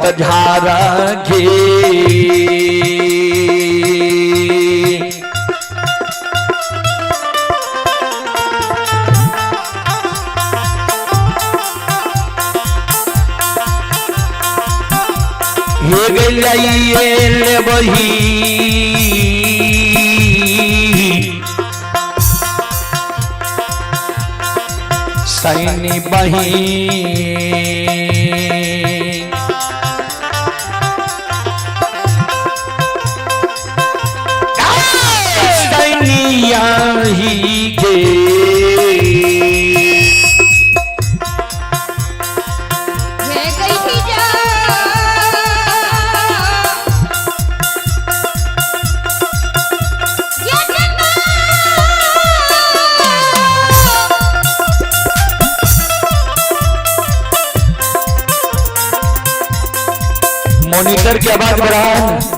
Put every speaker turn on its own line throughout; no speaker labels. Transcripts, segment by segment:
पतझार घे ये गई बही सैनी बही सैनिया ही गे मॉनिटर की आवाज बढ़ा है।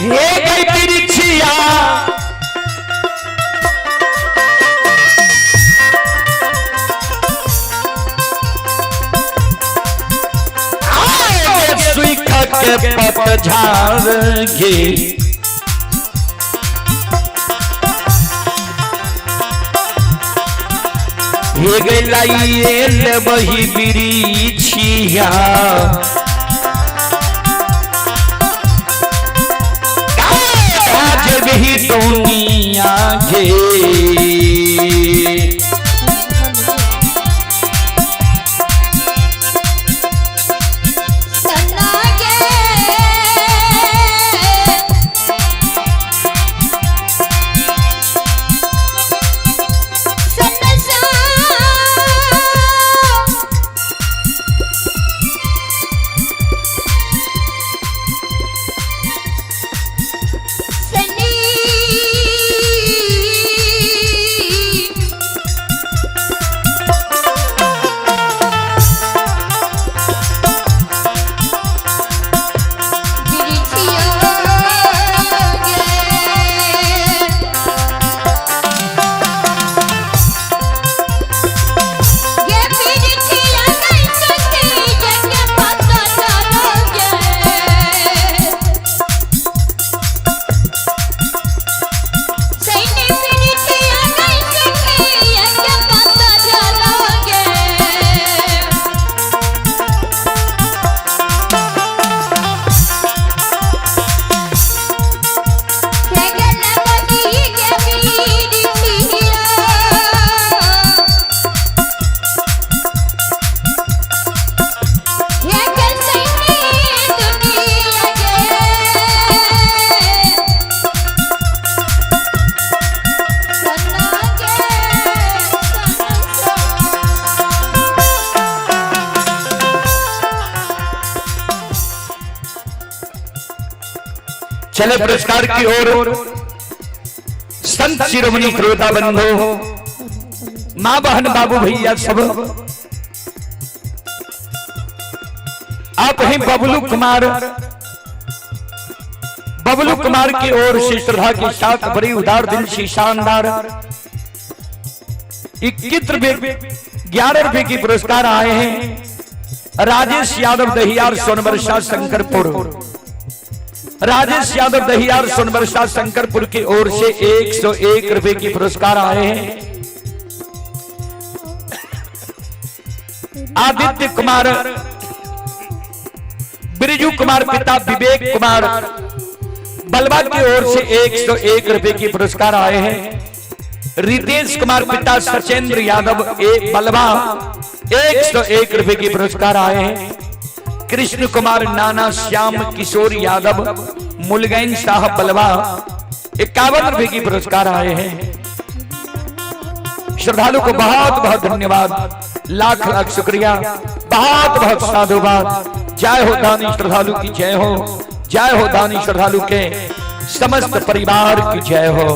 ये गई तिरछिया के पतझार घे ये गई बही बिरिछिया आज भी दुनिया घे चले पुरस्कार की ओर। संत शिरोमणि श्रोता बंधु, मां बहन बाबू भैया सब, आप हैं बबलू कुमार। बबलू कुमार की ओर से श्रद्धा के साथ बड़ी उदार दिल से शानदार 21 रुपए 11 रुपए की पुरस्कार आए हैं। राजेश यादव दहियार सोनबरसा शंकरपुर, राजेश यादव दहियार सोनबरसा शंकरपुर की ओर से 101 रुपए की पुरस्कार आए हैं। आदित्य कुमार, बिरजू कुमार पिता विवेक कुमार बलवा की ओर से 101 रुपए की पुरस्कार आए हैं। रितेश कुमार पिता सचेंद्र यादव बलवा 101 रुपए की पुरस्कार आए हैं। कृष्ण कुमार नाना श्याम किशोर यादव मुलगैन साहब बलवा 51 रुपए की पुरस्कार आए हैं। श्रद्धालु को बहुत बहुत धन्यवाद, लाख लाख शुक्रिया, बहुत बहुत साधुवाद। जय हो दानी श्रद्धालु की जय हो, जय हो दानी श्रद्धालु के समस्त परिवार की जय हो।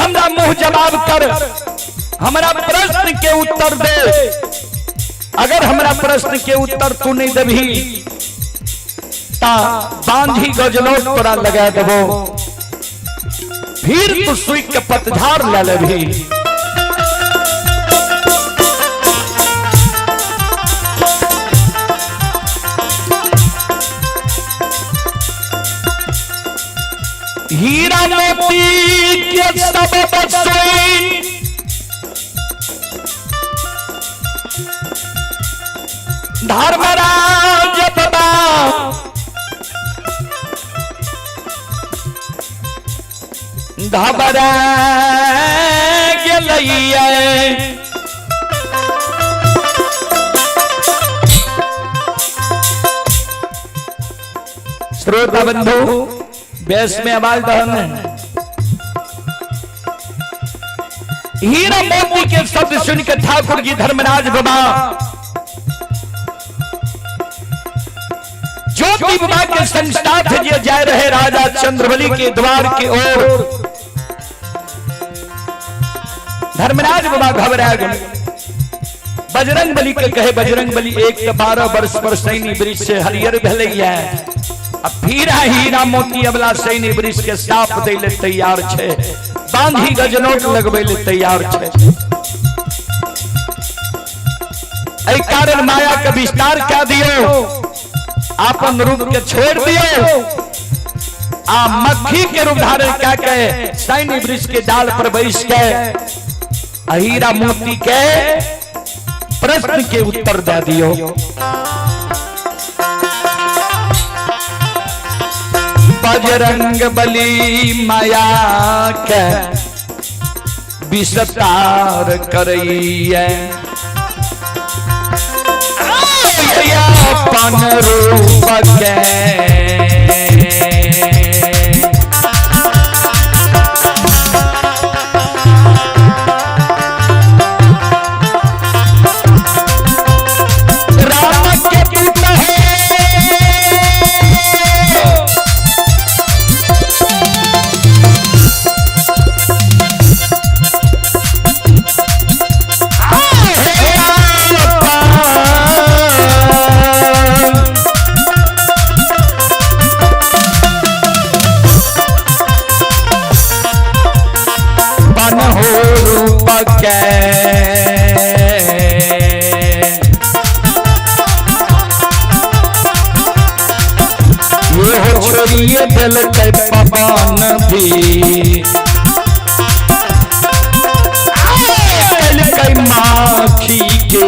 हमरा मुंह जवाब कर, हमरा प्रश्न के उत्तर दे। अगर हमरा प्रश्न के उत्तर तू नहीं देबी ता बांधी गजलोट तोरा लगा देबो, फिर तू सुई के पतझार ले लेबी। हीरा मोती के सब बसोई धर्मराज बाबा, घबरा गेलैया। श्रोता बंधु बेस में आवाज दहन है। हीरा मोती के शब्द सुन के ठाकुर जी धर्मराज बाबा ज्योति बाबा के संस्था थे जा रहे राजा चंद्रबली के द्वार की ओर। धर्मराज बाबा घबरा गए। बजरंग बली के कहे बजरंग बली एक 12 वर्ष पर सैनी वृक्ष से हरियर भेलैया, अब फिर हीरा मोती अबला सैनी वृक्ष के साप दैले तैयार छे, बांधी गजनोट लगबै ले तैयार छे। एहि कारण माया के विस्तार कऽ दियो, आपन रूप के छोड़ दियो, आ मक्खी के रूप धारण कऽ के सैनी वृक्ष के डाल पर बैस के हीरा मोती के प्रश्न के उत्तर दे दियो। बजरंग बली माया के विस्तार करैया, अपन रूप के छोड़िए दिल के पवन भी दिल के माखी के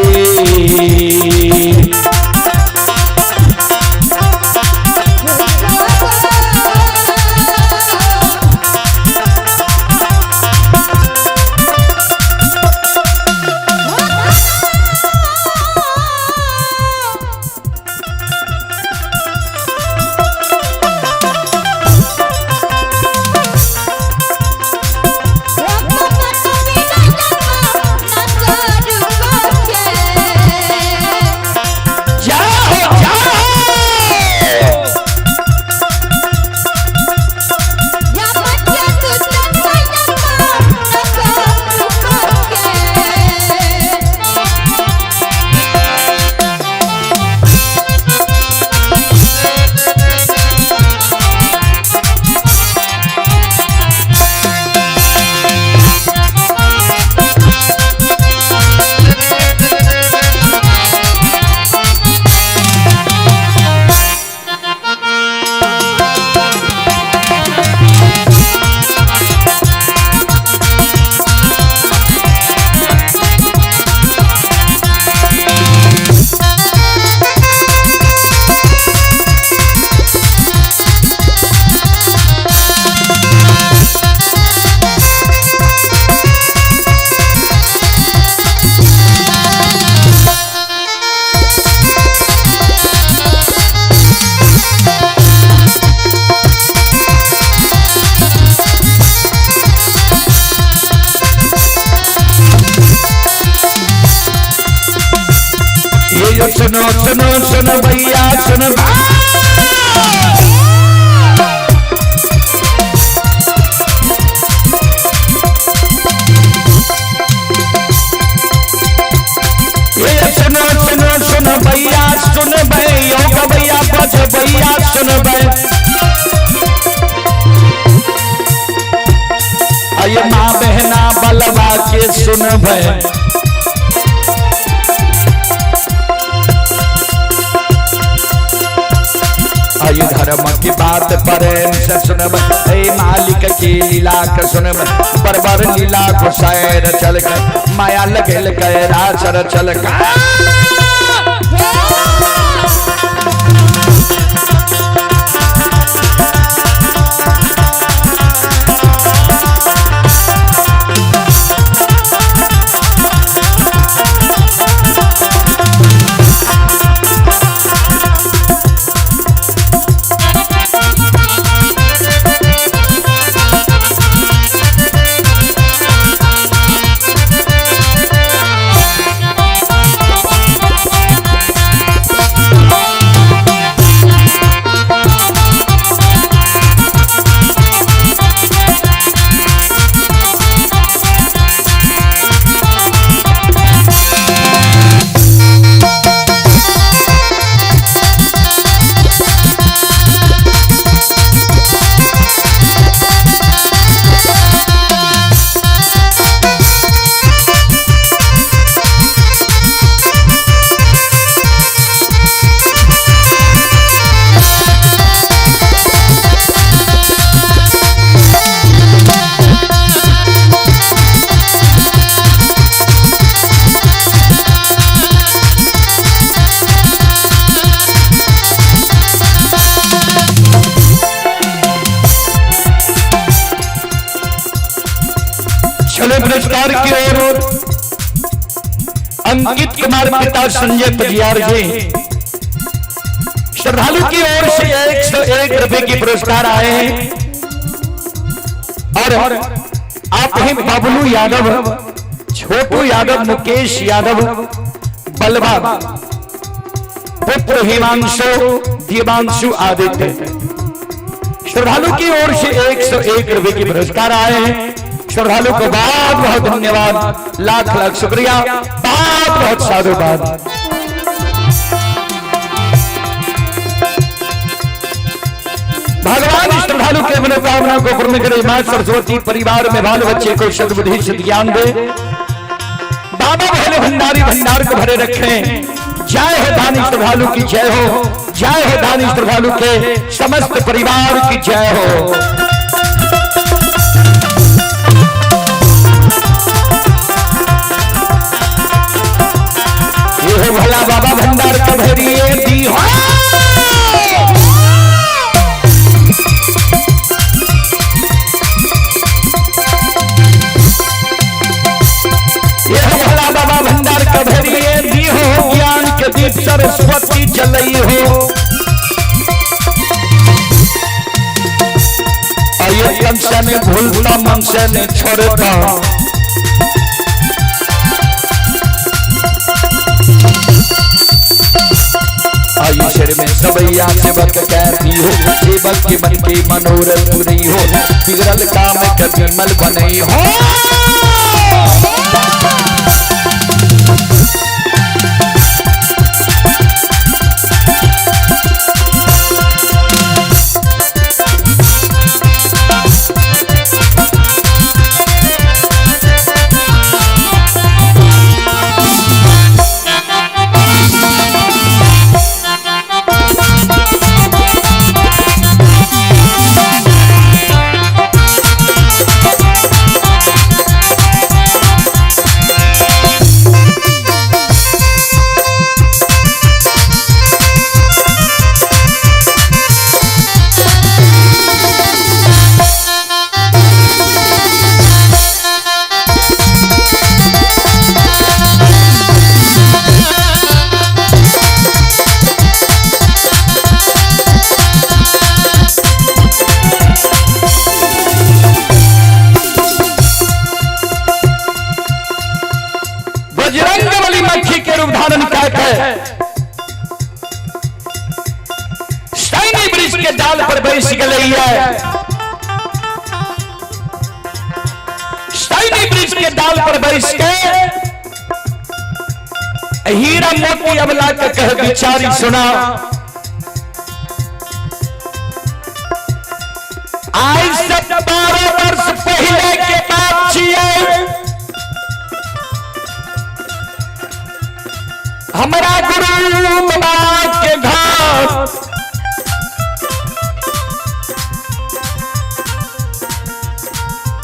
सुनो सुनो सुनो भैया सुनो आये माँ बहना बलवा के सुन भय, आये धर्म की बात पर सुन भय, मालिक की लीला के सुन भय, बरबर लीला को सैर चल गए, माया लगल गए रासर चल गए। पुरस्कार की ओर अंकित कुमार पिता संजय पजियार जी, श्रद्धालु की ओर से 101 रुपए की पुरस्कार आए हैं। और आप हैं बबलू यादव, छोटू यादव, मुकेश यादव, बलवा, पुत्र हिमांशु, देवांशु आदित्य। श्रद्धालु की ओर से 101 रुपए की पुरस्कार आए हैं। श्रद्धालु को बहुत बहुत धन्यवाद, लाख लाख शुक्रिया, बहुत बहुत साधुवाद। भगवान श्रद्धालु के मनोकामना को पूर्ण करे। मां सरस्वती परिवार में बाल बच्चे को सद्बुद्धि सद्ज्ञान दे। बाबा भोले भंडारी भंडार को भरे रखें। जय हो दानी श्रद्धालु की जय हो, जय हो दानी श्रद्धालु के समस्त परिवार की जय हो। भला बाबा भंडार का भरिए दी हो। यह भला बाबा भंडार का भरिए दी हो। ज्ञान के दीप सरस्वती जलई हो। आइए तन से ने भूलता मन से ने छोड़ता। आयुष्य में सबैया सेवक कहती हो। सेवक के मन के मनोरथ पूरी हो। बिगड़ल काम कभी मल बनई हो। के डाल पर बैठ गलैया, शाइनी ब्रिज के डाल पर बैठ के हीरा मोती अबला के कह बिचारी सुना। आज से 12 वर्ष पहले के बाद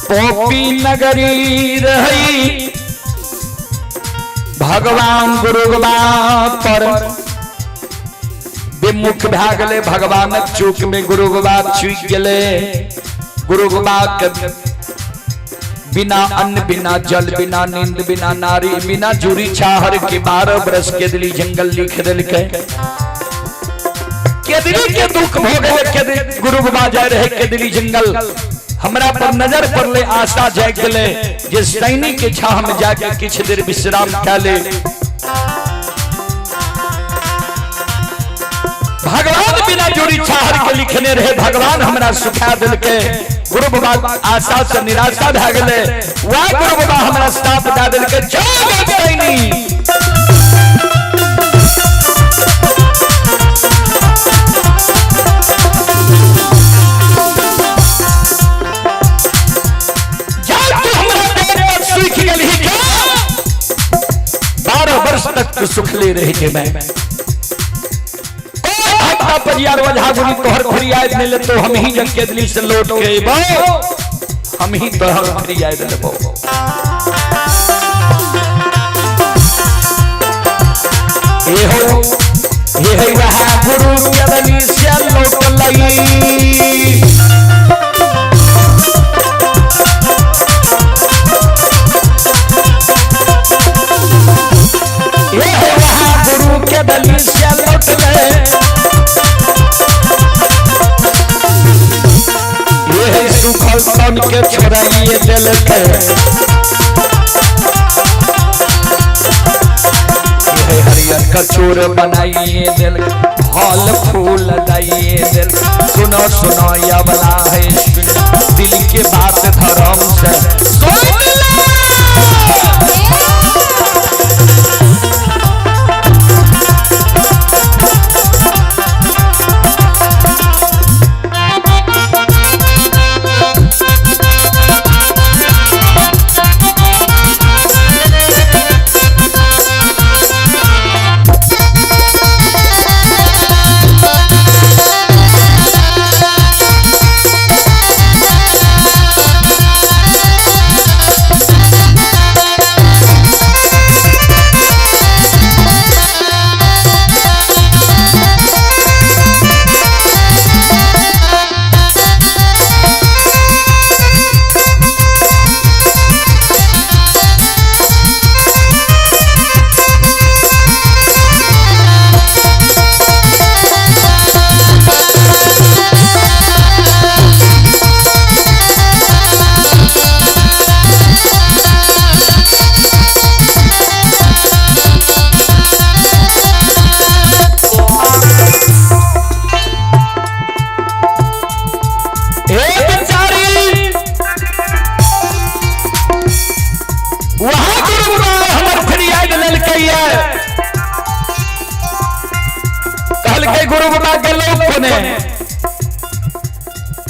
पोपी नगरी रही भगवान गुरुगबा पर विमुख भागले भगवान चूक में गुरुगबा चूक गले गुरुगबा के बिना अन्न बिना जल बिना नींद बिना नारी बिना जूरी छाहर के 12 बरस के दिली जंगल लिख दिल के दिली के दुख भोगले के गुरु बाबा जाए रहे के दिली जंगल हमरा पर नजर पड़ले आशा जाग गले जे सैनिक के छाह में जाके किछ देर विश्राम क ले भगवान बिना जोड़ी छाहर के लिखने रहे भगवान हमरा सुखा दिल के गुरु बाबा आशा से निराशा भ गले वह गुरु बाबा हमरा साथ द दिल के जाग सैनी तक सुख ले रहे थे मैं परिवार वजह गुनी तोहर फरियाद ने ले तो हम ही जग के दिल्ली से लौट गए बो हम ही तोहर फरियाद ले बो ये है वह गुरु के दिल्ली से लौट लई के दली से लौट ले ये सुखल तन के छोड़ाइए दिल के ये हरियर कचूर बनाइए दिल फल फूल लाइए दिल सुनो सुनो या बला है दिल के बात धर्म से सुन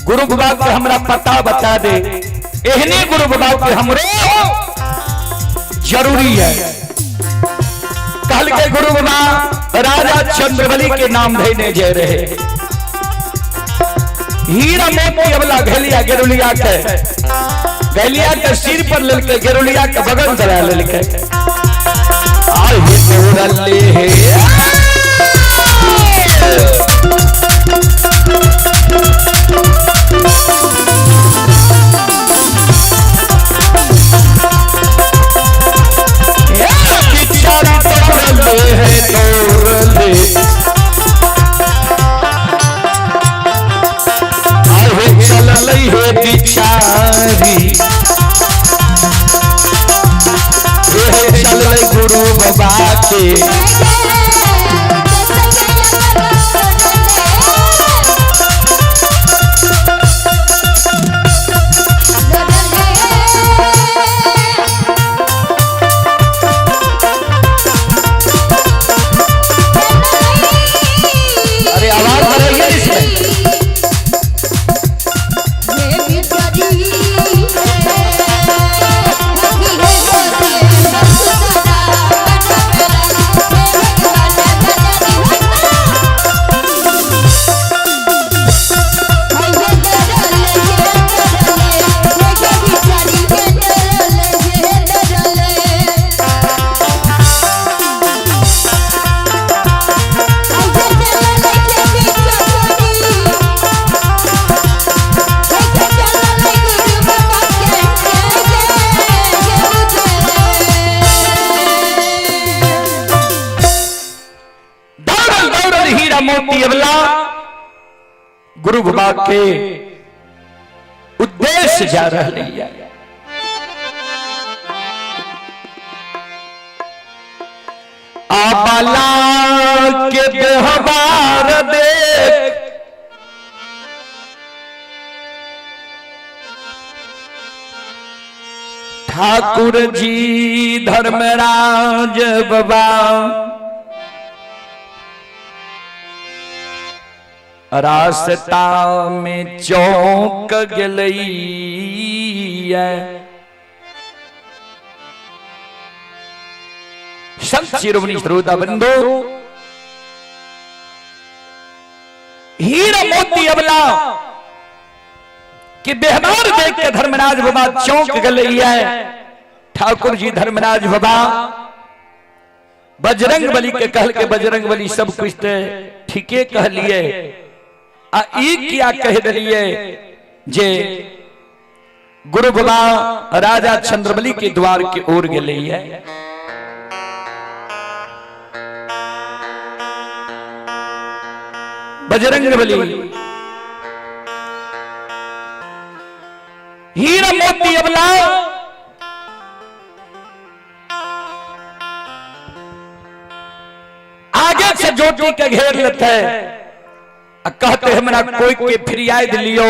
गुरु बाबा के हमरा पता बता दे एहने गुरु बाबा के हमरो जरूरी है कल के गुरु बाबा राजा चंद्रबली के नाम धैने जे रहे हीरा मोती वाला घेलिया गेरुलिया के सिर पर लेके गेरुलिया के बगल दरा लेके आए गेरुले हे गुरु बाबा के अरे आवाज आ रही है इसमें अबला गुरु बाबा के उद्देश्य जा रही है। अबला के व्यवहार देख ठाकुर जी धर्मराज बाबा रास्ता में चौंक गई संत शिरोमणि श्रोता बंधु हीरा मोती अबला कि व्यवहार देख के धर्मराज बाबा चौंक गई है। ठाकुर जी धर्मराज बाबा बजरंग बली के कहल के बजरंग बली सब कुछ ठीके कह लिए आ क्या कह दिलिए जे गुरु बाबा राजा चंद्रबली के द्वार के ओर गए है। बजरंग बली हीरा मोती अबला आगे से ज्योति के घेर लेते हैं, कहते हमरा कोई के फिरियाद लियो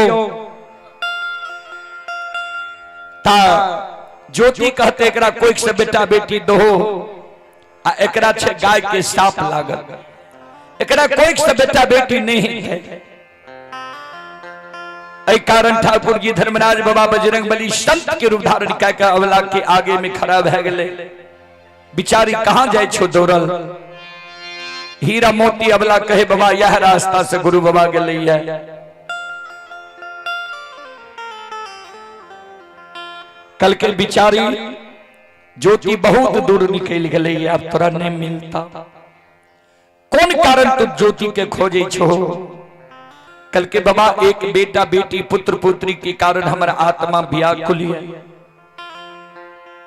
ता ज्योति कहते एकरा कोई से बेटा बेटी दो आ एकरा छे गाय के साप लागल, एकरा कोई से बेटा बेटी नहीं है। ऐ कारण ठाकुर जी धर्मराज बाबा बजरंग बली संत के रूप धारण करके अबला के आगे में खड़ा भए गेले। बिचारी कहां जाए छो दौड़ल। हीरा मोती अबला कहे बाबा यह रास्ता से गुरु बाबा गेले है। कल के बिचारी ज्योति बहुत दूर निकल गई है, अब तोरा नहीं मिलता। कौन कारण तू ज्योति के खोजे छो? कल के बाबा एक बेटा बेटी पुत्र पुत्री के कारण हमारा आत्मा व्याकुल है।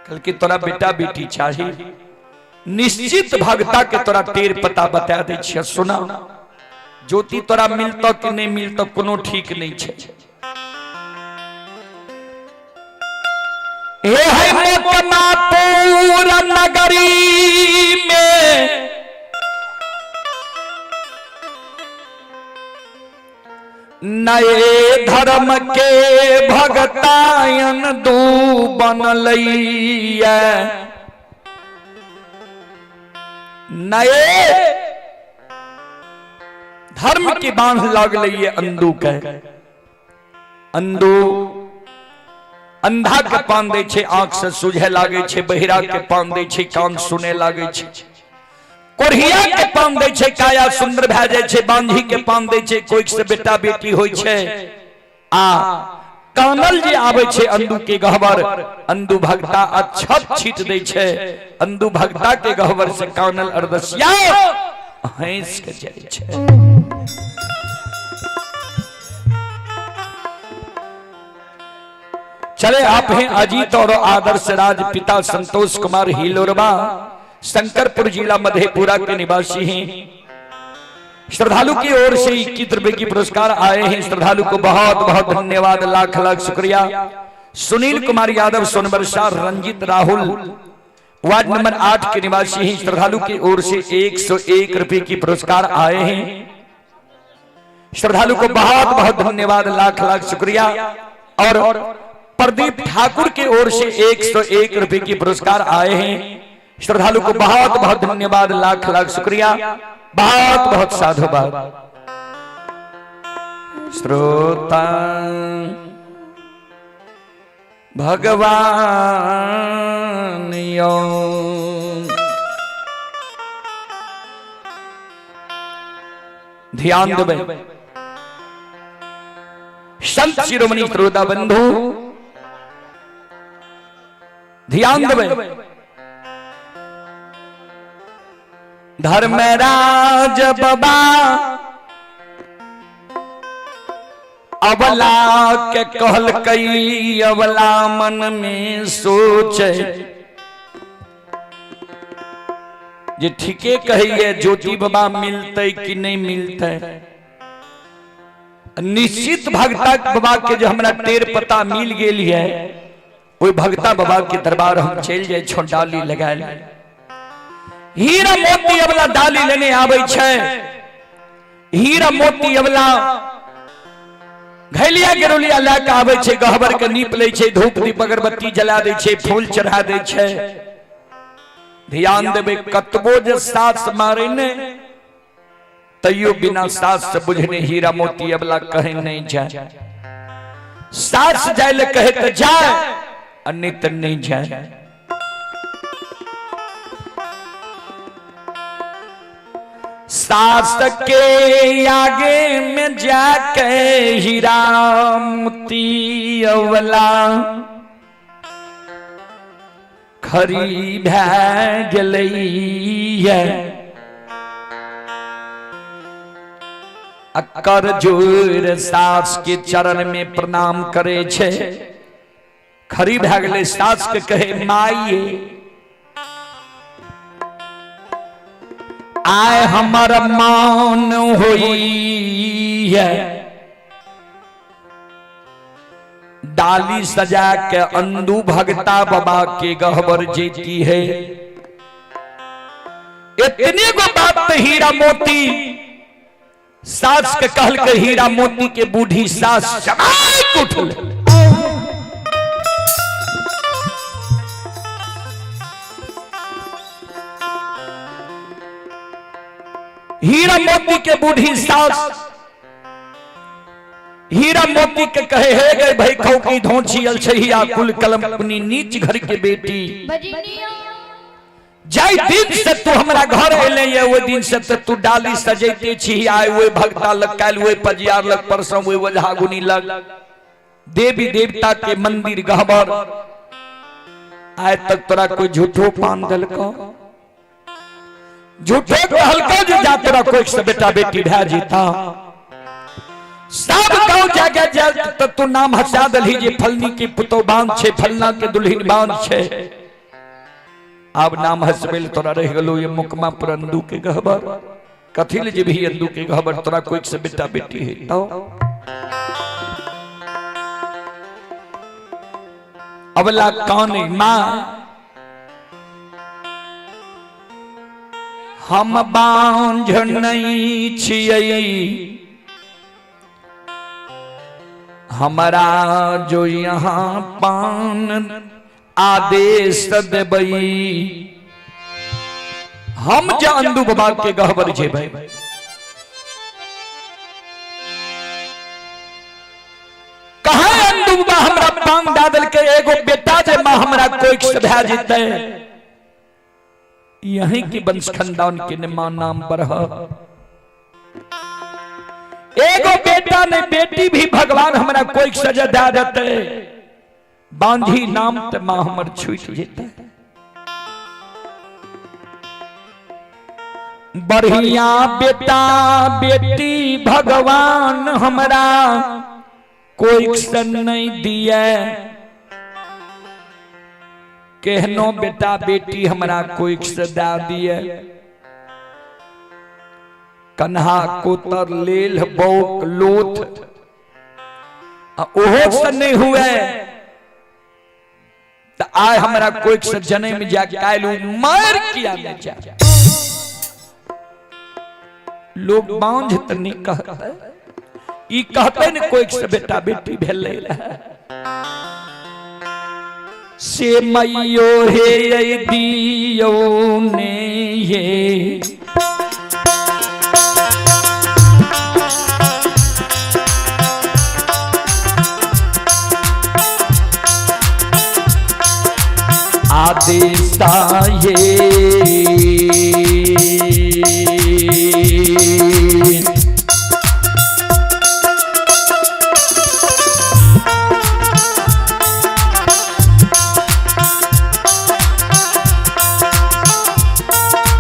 कल के तोरा बेटा बेटी चाहिए, निश्चित भगता के तोरा टेर पता बता दे छिया। सुना ज्योति तोरा मिलता कि नहीं मिलता कोनो ठीक नहीं छे। हे है मोकमापुर नगरी में नए धर्म के भगतायन दू बनलई है। नए धर्म की बांध लाग लई है अंधू के। अंधू अंधा के पान दे छे, आंख से सूझे लागे छे। बहिरा के पान दे छे, कान सुने लागे छे। कोढ़िया के पान दे छे, काया सुंदर भए जाय छे। बांझी के पान दे छे, कोई से बेटा बेटी होय छे। आ कानल जे आवे छे अंधु के गहवर, अंधु भगता अच्छत छीट दे छे। अंधु भगता के गहवर से कानल अर्दसिया हंस के जाय छे। चले आप हैं अजीत और आदर्श राज पिता संतोष कुमार हिलोरबा, शंकरपुर जिला मधेपुरा के निवासी हैं। श्रद्धालु की ओर से 21 रुपए की पुरस्कार आए हैं। श्रद्धालु को बहुत बहुत धन्यवाद, लाख लाख शुक्रिया। सुनील कुमार यादव सोनबरसा, रंजित राहुल वार्ड नंबर 8 के निवासी हैं। श्रद्धालु की ओर से 101 रुपए की पुरस्कार आए हैं। श्रद्धालु को बहुत बहुत धन्यवाद, लाख लाख शुक्रिया। और प्रदीप ठाकुर की ओर से 101 रुपए की पुरस्कार आए हैं। श्रद्धालु को बहुत बहुत धन्यवाद, लाख लाख शुक्रिया, बहुत बहुत साधुवाद। श्रोता भगवान यो ध्यान देवे। संत शिरोमणि श्रोता बंधु ध्यान देवे। धर्मराज बाबा अबला के कहल कई, अबला मन में सोचे जे ठीके कहिए ज्योति बाबा मिलते कि नहीं मिलते। निश्चित भगता बाबा के जो हमरा टेर पता मिल गेल है, वो भगता बाबा के दरबार हम चल जाए छो डाली लगा ले। हीरा मोती अवला डाली लेने आवे छे, हीरा मोती अवला घैलिया गेरुलिया लाके आवे छे, गहबर के नीप ले छे, धूप दीप अगरबत्ती जला दे छे, फूल चढ़ा दे छे। ध्यान देवे कतबो जे सास मारे ने तैयो बिना सास से बुझने हीरा मोती अवला कहे नहीं जाए। सास जाए ले कहे तो जाए, अन्य तो नहीं जाए। सास के आगे में जाके हीरा मोती अवला खरी भै गेलैया। कर जोर सास के चरण में प्रणाम करे छे, खरी भै गेलै। सास के कहे माई आय हमर मान होई है। डाली सजा के अंदू भगता बाबा के गहबर जेती है। इतनी को बात हीरा मोती सास के कहल के हीरा मोती के बूढ़ी सास चमाक उठल। हीरा मोती के बूढ़ी सास हीरा मोती के कहे हे गए भाई खौ की धोची अलछहिया कुल कलम अपनी नीच घर के बेटी। जाय दिन से तू हमरा घर अइले ये वो दिन से तू डाली सजैते छी। आए हुए भगता लग, काल हुए पजियार लग, परसों हुए वजहा गुनी लग, देवी देवता के मंदिर गहबर। आए तक तोरा कोई झूठो पान दलको, झूठो कहलको जो जा तोरा कोई से बेटा बेटी भै जीता। सब गांव जाके जा तो तू नाम हसा दलही जे फलनी के पुतो बांध छे, फलना के दुल्हन बांध छे। अब नाम हसबेल तोरा रह गलो ये मुकमा पर अंदू के गहबर। कथी ले जे भी अंदू के गहबर तोरा कोई से बेटा बेटी है तो। अबला काने मां हम बांझ नहीं छियै, हमारा जो यहाँ पान आदेश देबई। हम जो अंदू बाबा के गहबर जेबै, कहा अंदू बाबा हमरा पान दादल के एगो बेटा जे मां हमरा कोई से भै जेतै। यहीं की वंश खानदान के निमा नाम बरह। एगो बेटा ने बेटी भी भगवान हमरा कोई सजा दे देते। बांधी नाम ते मां हमर छूट जेते। बढ़िया बेटा बेटी भगवान हमरा कोई से नहीं दिए। केहनो बेटा बेटी हमरा कोई से दे दिए। कन्हा कोतर लेल बौक लोथ ओहो से नहीं हुए। तो आय हमरा कोई से जन्म जा कालू मार किया न जा। लोग बांझ त नहीं कहते, ई कहते न कोई से बेटा बेटी भेले से मैयो हे दियो ने ये। आदेश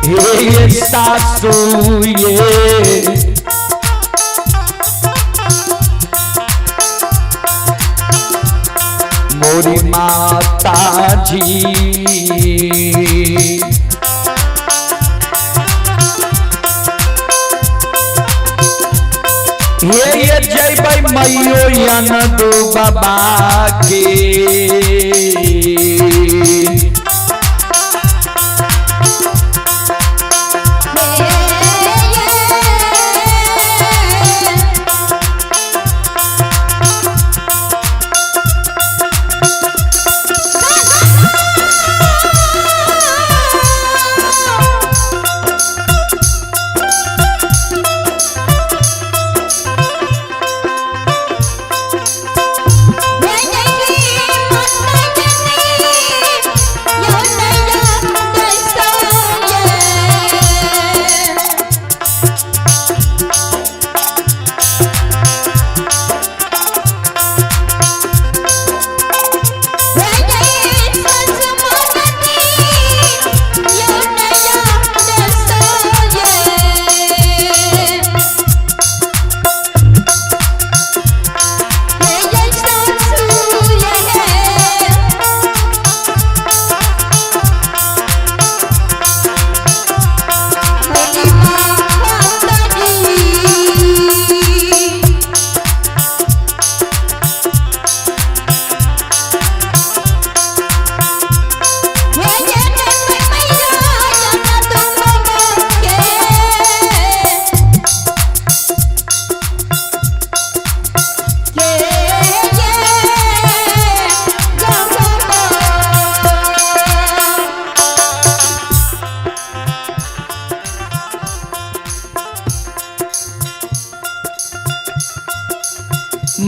ये सासू ये मोरी माता जी देबै मैयो या न दो बाबा के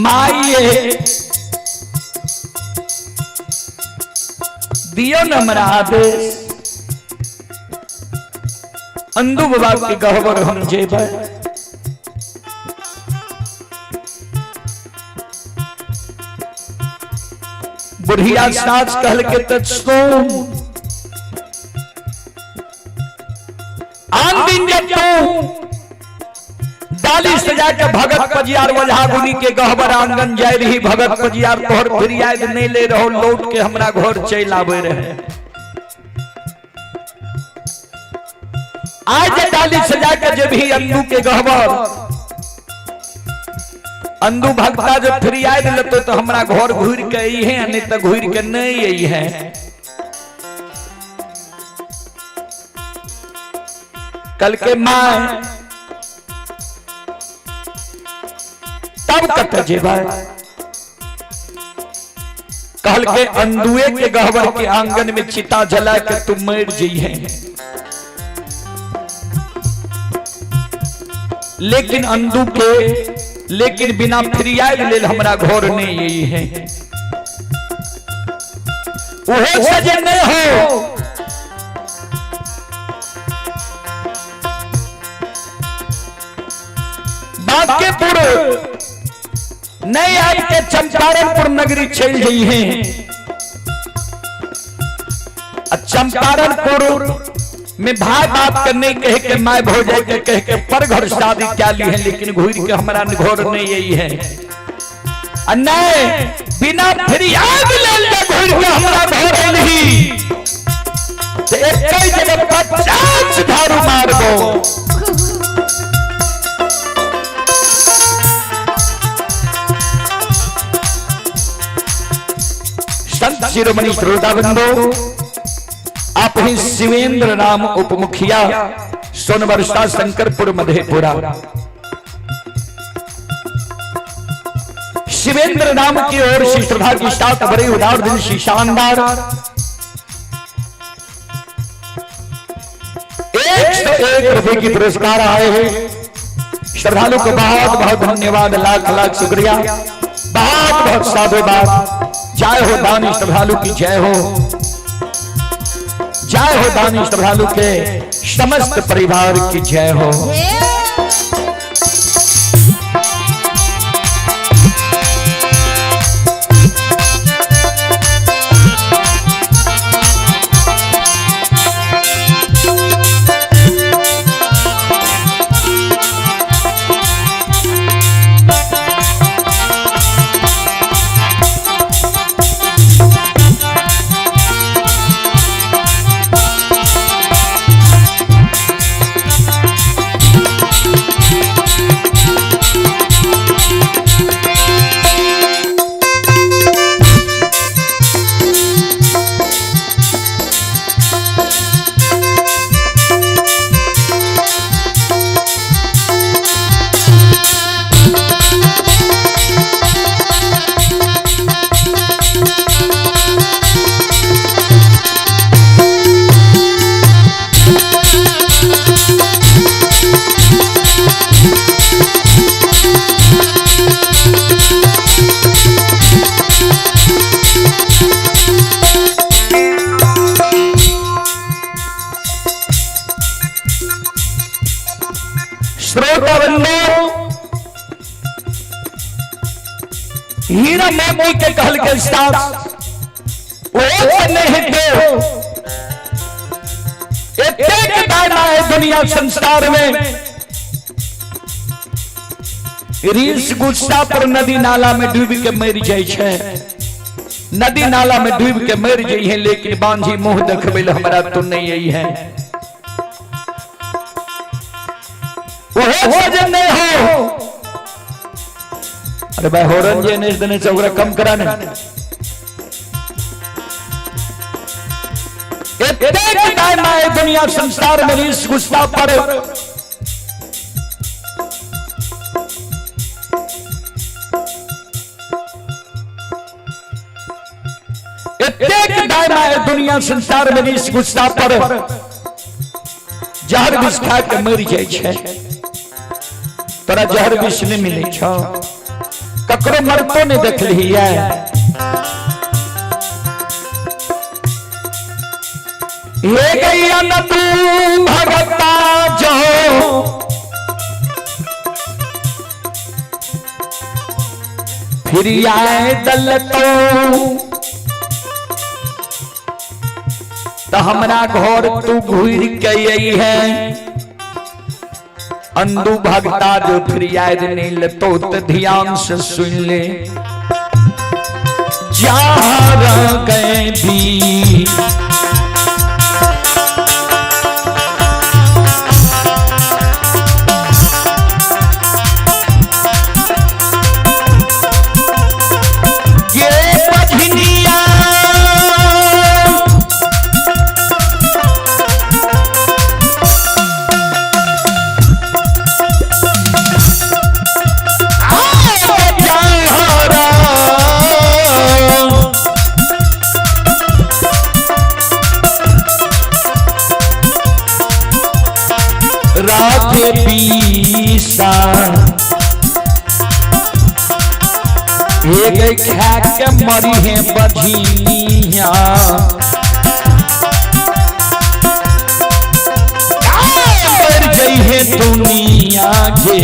माइए दियो न हमरा आदेश अंधु बाबा के गहवर हम जेबै बुढ़िया सास कहल के तत्सोम आन दिन जब तू डाली सजा के भगत पजियार वझागुनी के गहबर आंगन जाय रही भगत पजियार तोहर फिरियाद नहीं ले रहो लौट के हमरा घर चल आवे रहे आज डाली सजा के जब भी अंधु के गहबर अंधु भक्ता जब फिरियाद लेतो तो हमरा घर घूर के आई है नहीं तो घूर के नहीं आई है कल के मां तब कत जेबा कहल के अंधुए के गहवर के आंगन में चिता जला के तुम मर जइहे लेकिन अंधु के लेकिन बिना फिरियाद लेल हमरा घर नहीं यही है वह सजे नहीं हो बांकेपुर नहीं आपके चंपारणपुर नगरी चल गई है चंपारणपुर में भाई बाप के नहीं कह के माय भौजाई के कह के पर घर शादी क्या ली है लेकिन घूर के हमारा घर नहीं यही है नहीं बिना फिरियाद ले घूर के हमारा घर नहीं तो एक जगह 50 झाड़ू मार दो संत शिरोमणि श्रोताबंधो आप ही शिवेंद्र नाम उप मुखिया सोनवर्षा शंकरपुर मधेपुरा शिवेंद्र नाम की ओर से श्रद्धा की साथ बड़े उदार दिल से शानदार 101 रुपए की पुरस्कार आए हैं श्रद्धालु को बहुत बहुत धन्यवाद लाख लाख शुक्रिया बहुत बहुत साधुवाद जय हो दानी श्रद्धालु की जय हो दानी श्रद्धालु के समस्त परिवार की जय हो मोती के कहल के साथ वो नहीं दो एक दायरा है दुनिया संसार में। रीस गुस्सा पर नदी नाला में डूब के मर जाय छे, नदी नाला में डूब के मर जाई है, लेकिन बांझी मुंह देखबे हमरा तो नहीं यही है। वो जन नहीं हो, अरे भाई होरन जे ने देने से कम करा ने दुनिया संसार में रीस गुस्सा पर दुनिया संसार में रीस गुस्सा पर जहर विष खा के मर जाय छे। तोरा जहर विष नहीं मिले छो, ककरो मरतो नहीं देख ली है। ये गैया न तू भगता जो फिर आए दल तो हमरा घर तू घूर के यही है। अंधु भगता जो फिर आए नील तो ध्यान से सुन ले, जहाँ गए भी खा के मरी है बधिनिया, मर गई है दुनिया के।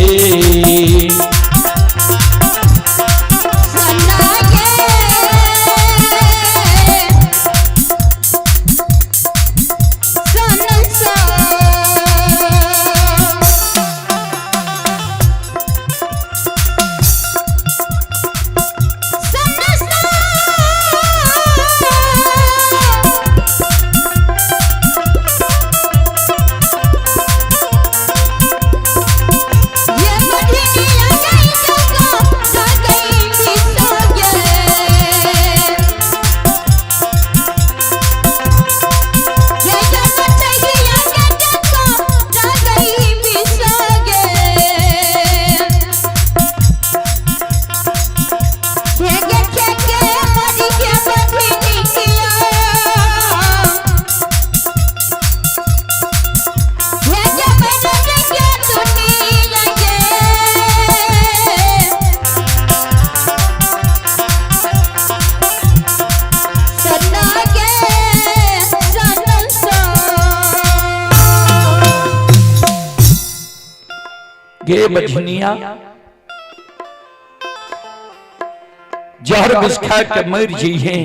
गे बछनिया जहर विष खा के मर जाइए,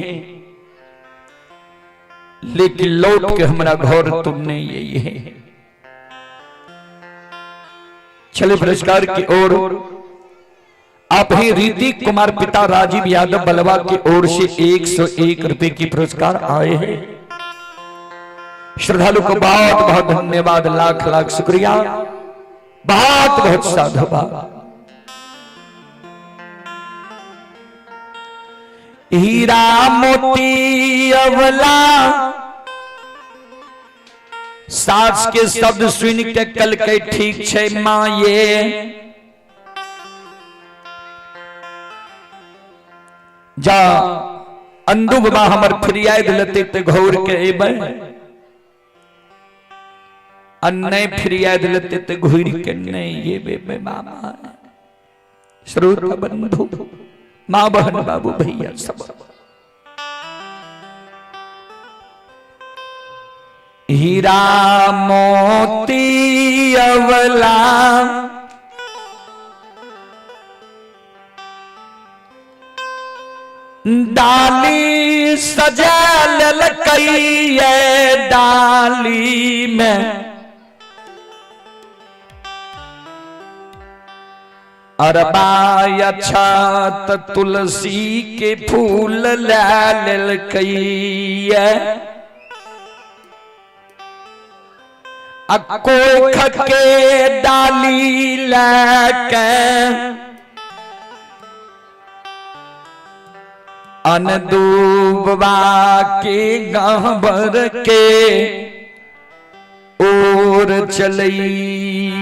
लेकिन लौट के हमारा घर तुमने यही है। चले पुरस्कार की ओर आप ही रीति कुमार पिता राजीव यादव बलवा की ओर से 101 रुपए की पुरस्कार आए हैं। श्रद्धालु को बहुत बहुत धन्यवाद, लाख लाख शुक्रिया, बहुत बहुत साधुवाद। हीरा मोती अवला सास के शब्द सुन के कल के ठीक छे माँ ये जा अंधु बाबा हमर फिरिया दिलते ते घोर के एबे अन्ने फिरिया दिलते ते घोर के नहीं ये बे मामा श्रोत बंधु माँ बहन बाबू भैया सब। हीरा मोती अवला डाली सजल कई डाली में अरबाय छत तुलसी के फूल लाल कई कोख के डाली लके अनदूबवा के गहबर के ओर चलैया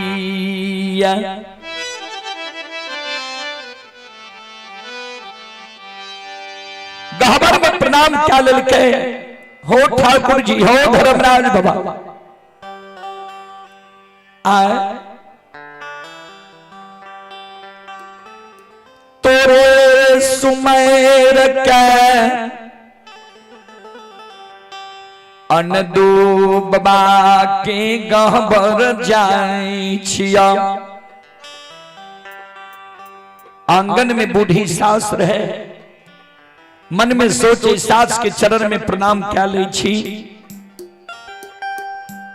गहबर में प्रणाम क्या ललके हो ठाकुर जी हो धर्मराज बाबा आए तोरे सुमेर के अनदूबवा के गहबर जाई छिया आंगन में बूढ़ी सास रहे मन में सोचे सास के चरण में प्रणाम क्या ले छी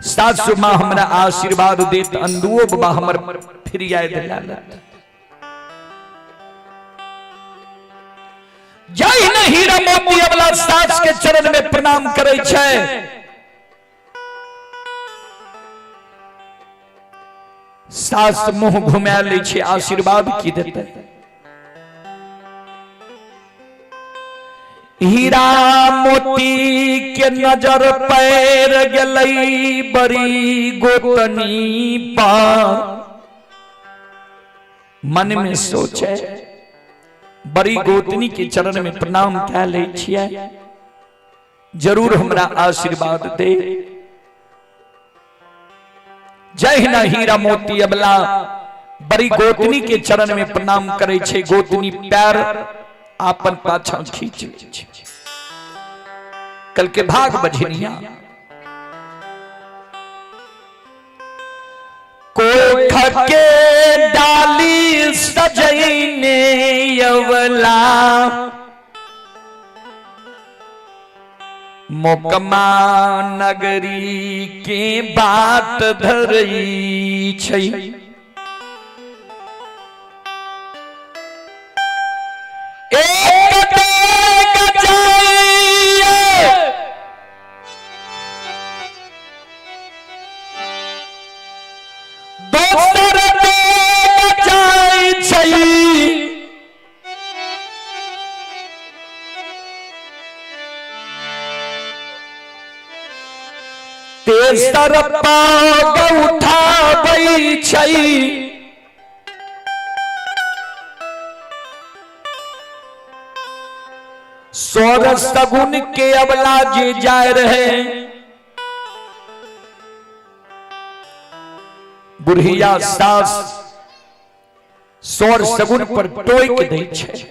सासु मां हमरा आशीर्वाद देत अंदुओ बाबा हमर फिर आए दिलाला जय न हीरा मोती वाला सास के चरण में प्रणाम करे छै सास मुंह घुमा ले छै आशीर्वाद की देते हीरा मोती के नजर पैर गलई बड़ी गोतनी पर मन में सोचे बड़ी गोतनी के चरण में प्रणाम क्या ले छियै जरूर हमरा आशीर्वाद दे जय न हीरा मोती अबला बड़ी गोतनी के चरण में प्रणाम करे छे गोतनी पैर आपन पाछा खींच ले कल के भाग बझनिया कोख के डाली सजैने यवला मोकमा नगरी के बात धरई छै तेसर पाग उठाबै छै सोर सगुन के अबला जे जाय रहे बुढ़िया सास सोर सगुन पर टोक दै छै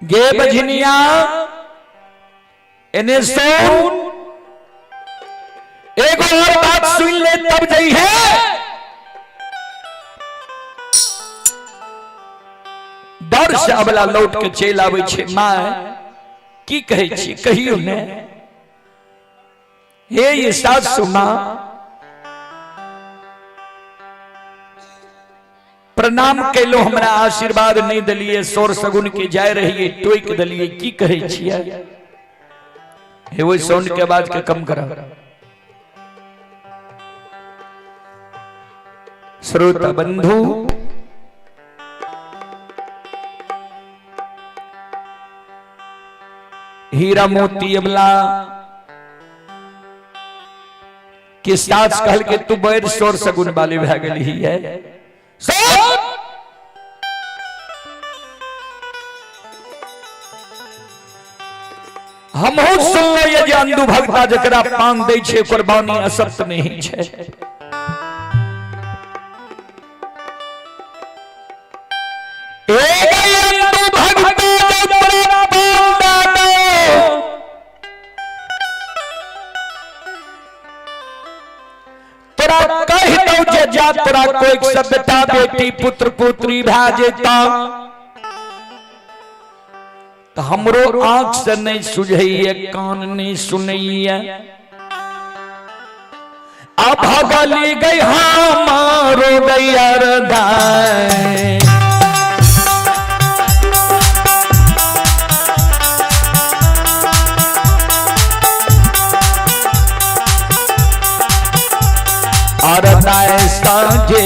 गे बझनिया इन्हें सुन एक और बात सुन ले तब जई है डर से अबला लौट के चल आवे छे मां की कहे छी कहियो ने हे ये सासु मां प्रणाम कैलो हमरा आशीर्वाद नहीं दलिए सोर सगुन के जाय रहिए टोक दलिए की कहे छियै हे वो साउंड के आवाज के कम करा श्रोता बंधु हीरा मोती अबला के साथ कहल के तू बैर सोर सगुन वाली भए गेली है हम सुन ये अंधु भक्ता जकरा पान दै छे कुर्बानी असत नहीं छे एक अंधु भक्ता जकरा पान दे तोरा कह दो जे जा तोरा कोई सब बेटा बेटी पुत्र पुत्री भा जेता तो हमरो आंख से नहीं सुझैया कान नहीं सुनैया अब भगली गई हमारो गैया दाय और दाय साजे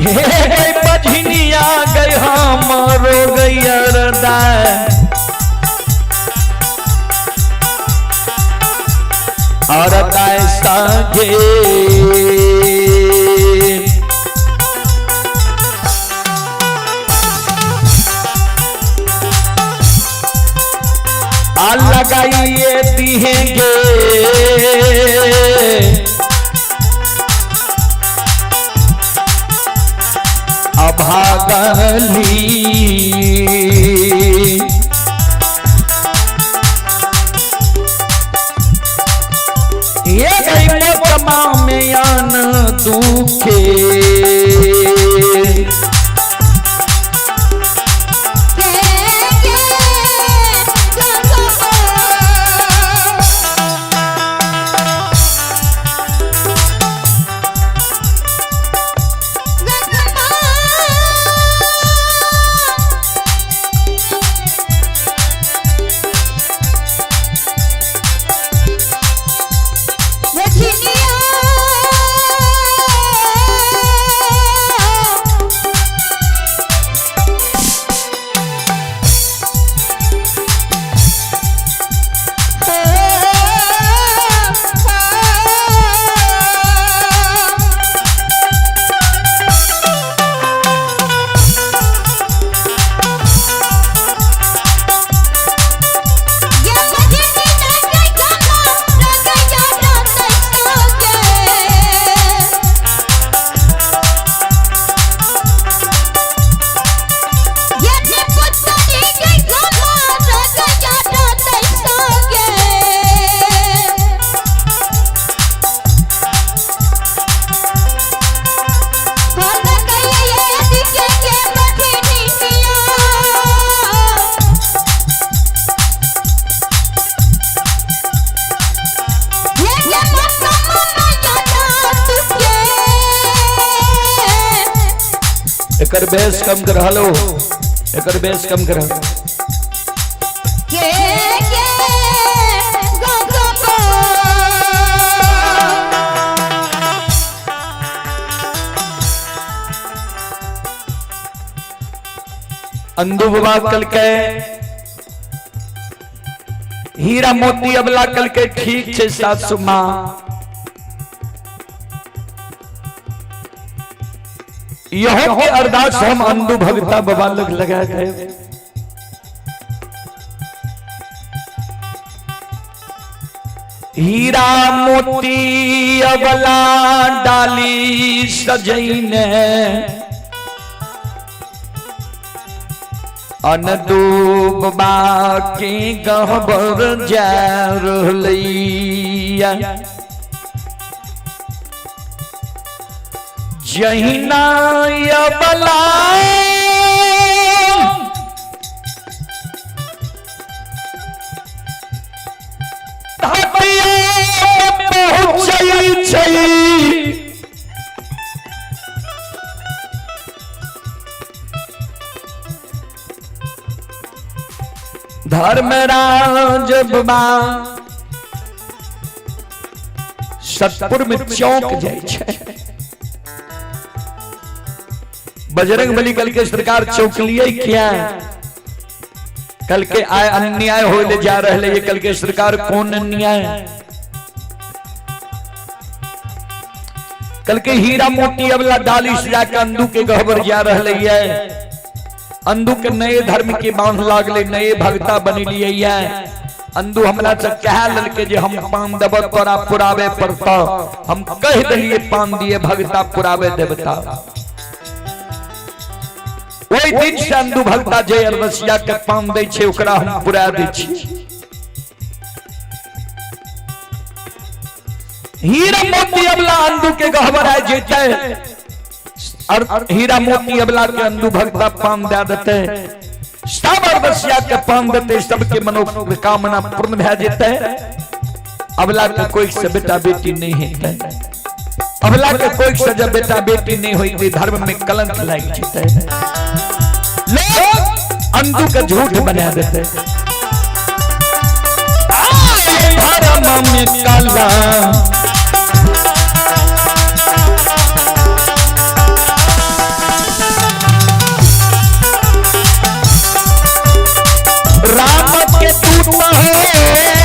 गई बझनिया गई हमारो गैया दाय और दाय साजे लगाइए दिहेंगे अभागली ये गई मोकमा में यान दुखे एकर बेस कम कर हलो एकर बेस कम कर अंधु बाबा कल के हीरा मोती अबला कल के ठीक छे सासु मां यह के अरदास हम अंधु भगता बाबा लग लगा गए हीरा मोती अबला डाली सजैने अनदूबा के गहबर जा रहलैया जहिना अबला पहुँचै छै धर्मराज बाबा सतपुर में चौक जाय छै बजरंग बली कल के सरकार चौकलिए क्या कल के आय अन्याय हो ले जा रहे ये कल के सरकार कौन अन्याय कल के हीरा मोती अबला डाली से जाकर अंधु के गहबर जा रहे है अंधु के नए धर्म के बांध लागले नए भगता बनी लिए अंधु हमरा से कह ललके जे हम पान देब तोरा पुरावे पड़ता हम कह दिए पान दिए भगता पुरावे देवता वही दिन से अंधु भगता जे अरवसिया के पान दे छे ओकरा हम पुरा दे छी हीरा मोती अबला अंधु के गहवर है जीते और हीरा मोती अबला के अंधु भक्ता पान दे देते सब अवश्या के पान देते सबके मनोकामना पूर्ण भे जेते अबला के कोई से बेटा बेटी नहीं है अबला के कोई सजा बेटा बेटी नहीं हुई धर्म में कलंक लग जेते लोग अंधु का झूठ बना देते धर्म में काला राम के दूत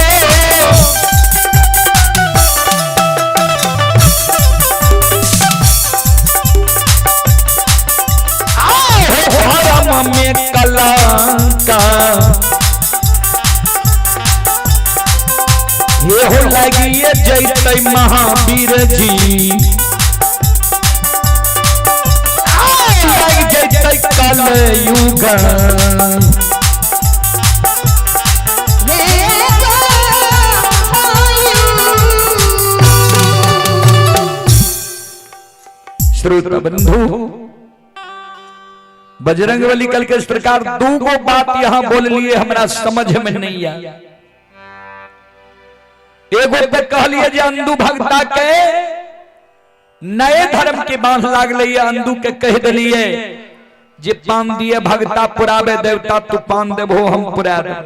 धर्म में कलंका ये हो लगी जैते महावीर जी लग जैते कल युग श्रोता बंधु बजरंगबली कल के सरकार दो बात यहां बोल लिए हमरा समझ में नहीं आया एगो पे कह लिए जे अंधु भक्ता के नए धर्म के बांध लागले अंधु के कह दिलिए जे पान दिए भक्ता पुरावे देवता तू पान देबो हम पुरा दे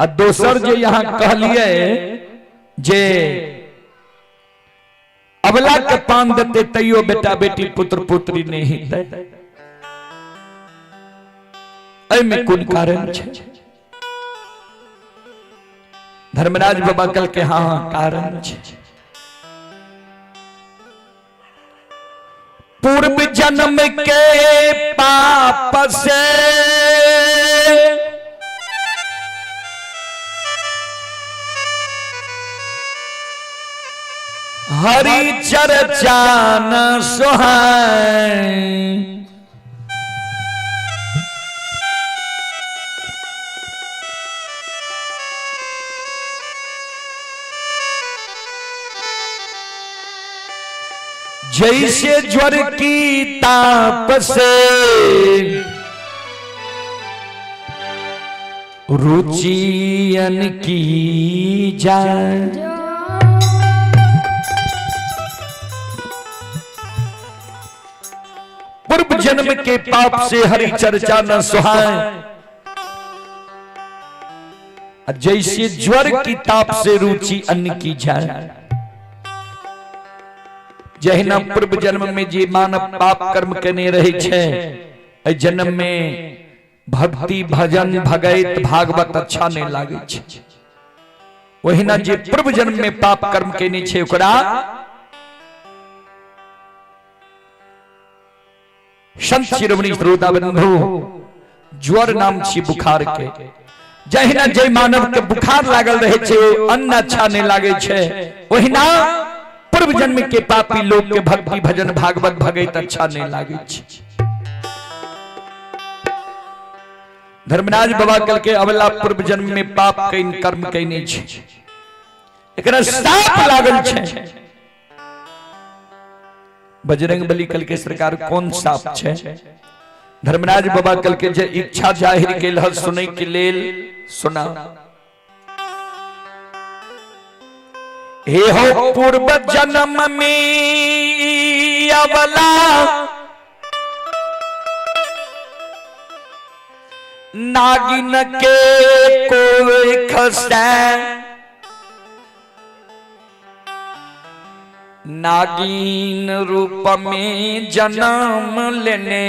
आ दोसर जे यहां कह लिए जे अबला के पान देते तैयो बेटा बेटी पुत्र पुत्री नहीं है में कौन कारण छे धर्मराज बाबा कल के हाँ कारण छे पूर्व जन्म के पाप से हरि चर्चा न सुहाए जैसे ज्वर की ताप से रुचियन की जाए पूर्व जन्म के पाप से हरि चर्चा न सुहाए जैसे ज्वर की ताप से रुचि अन्न की जाए जहिना पूर्व जन्म में जे मानव पाप कर्म करने रहे छे जन्म में भक्ति भजन भगैत भागवत अच्छा नहीं लागे छे वहिना जे पूर्व जन्म में पाप कर्म करने छे ओकरा संत शिरोमणि श्रोता बंधु ज्वर नाम छी बुखार के जहिना जय मानव के बुखार लागल रहे छे अन्न अच्छा नहीं लागे छे वहिना पूर्व जन्म के पापी लोग के भक्ति भजन भागवत भगैत अच्छा नहीं लागे छे धर्मराज बाबा कल के अबला पूर्व जन्म में पाप कइन कर्म कइने छे एकरा साफ लागल छे बजरंगबली कल के सरकार कौन साप छे धर्मराज बाबा कल के जे इच्छा जाहिर केल ह सुनै के लेल सुना हे हो पूर्व जन्म में अबला नागिन के कोई खसै नागिन रूप में जन्म लेने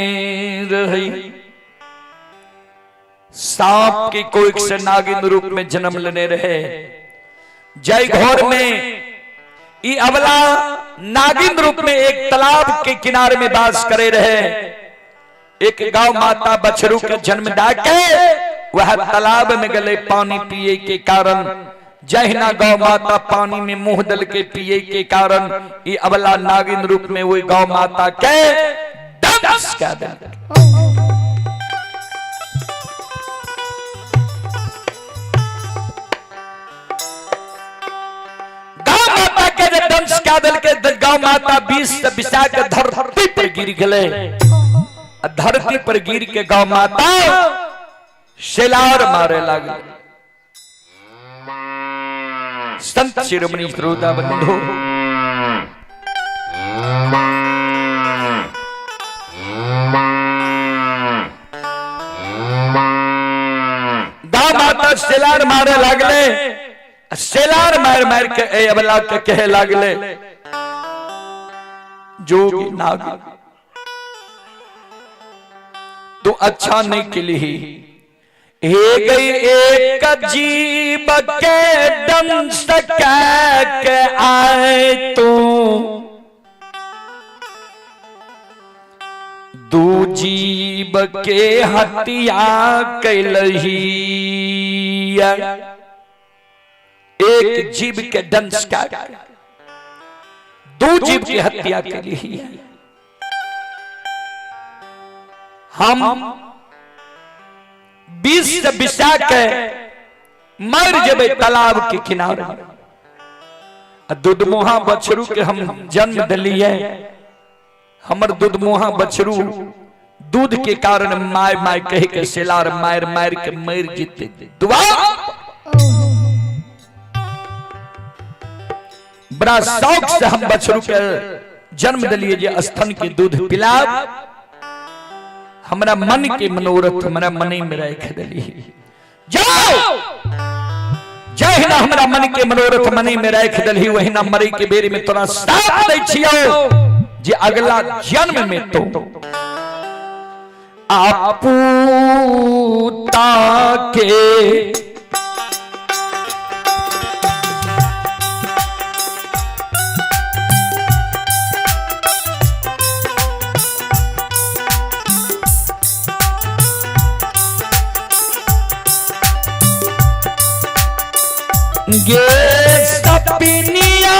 रही सांप की कोई से नागिन रूप में जन्म लेने रहे जय घोर में ई अबला नागिन रूप में एक तालाब के किनारे में वास करे रहे एक गांव माता बछरू के जन्म दाके वह तालाब में गले पानी पिए के कारण जहिना गौ माता पानी में मुंह दल के पिए के कारण ये अबला नागिन रूप में वही गौ माता के दंश कर दे बिछा दल के गौ माता बीस बिछा के धरती पर गिर गए। धरती पर गिर के गौ माता शेलार मारे लगे। संत शिरोमणि श्रोता बंधु गौ माता शेलार मारे लगले। शेलार मार मार के ए अबला के कहे लगले जोगी नागी तो अच्छा नहीं के लिए हे गई एक जीव के दंश के आए तो दू जीव के हत्या कैलही। एक जीव के दंश का दो जीव की हत्या के लिए हम 20 से बिछा के मर जेबे तालाब के किनारे। दुधमुहा बछरू के हम जन्म दिलिए। हमर दुधमुहा बछरू दूध के कारण माय माय कह के शेलार मार मार के मर जीते दुआ। बड़ा शौक से हम बछरू के जन्म दिलिए जे स्तन के दूध पिलाब। हमरा मन के मनोरथ हमरा मने में रख दिलिए। जाओ जय ना हमरा मन के मनोरथ मने में रख दिलिए। वही ना मरे के बेरी में तोरा साथ दै छियो जे अगला जन्म में तो आपूता के गे सपनिया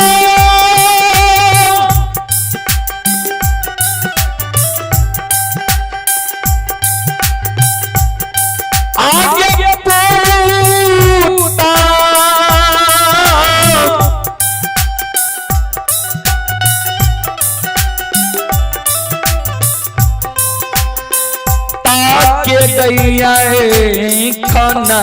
आगे पूता ताके दैया खाना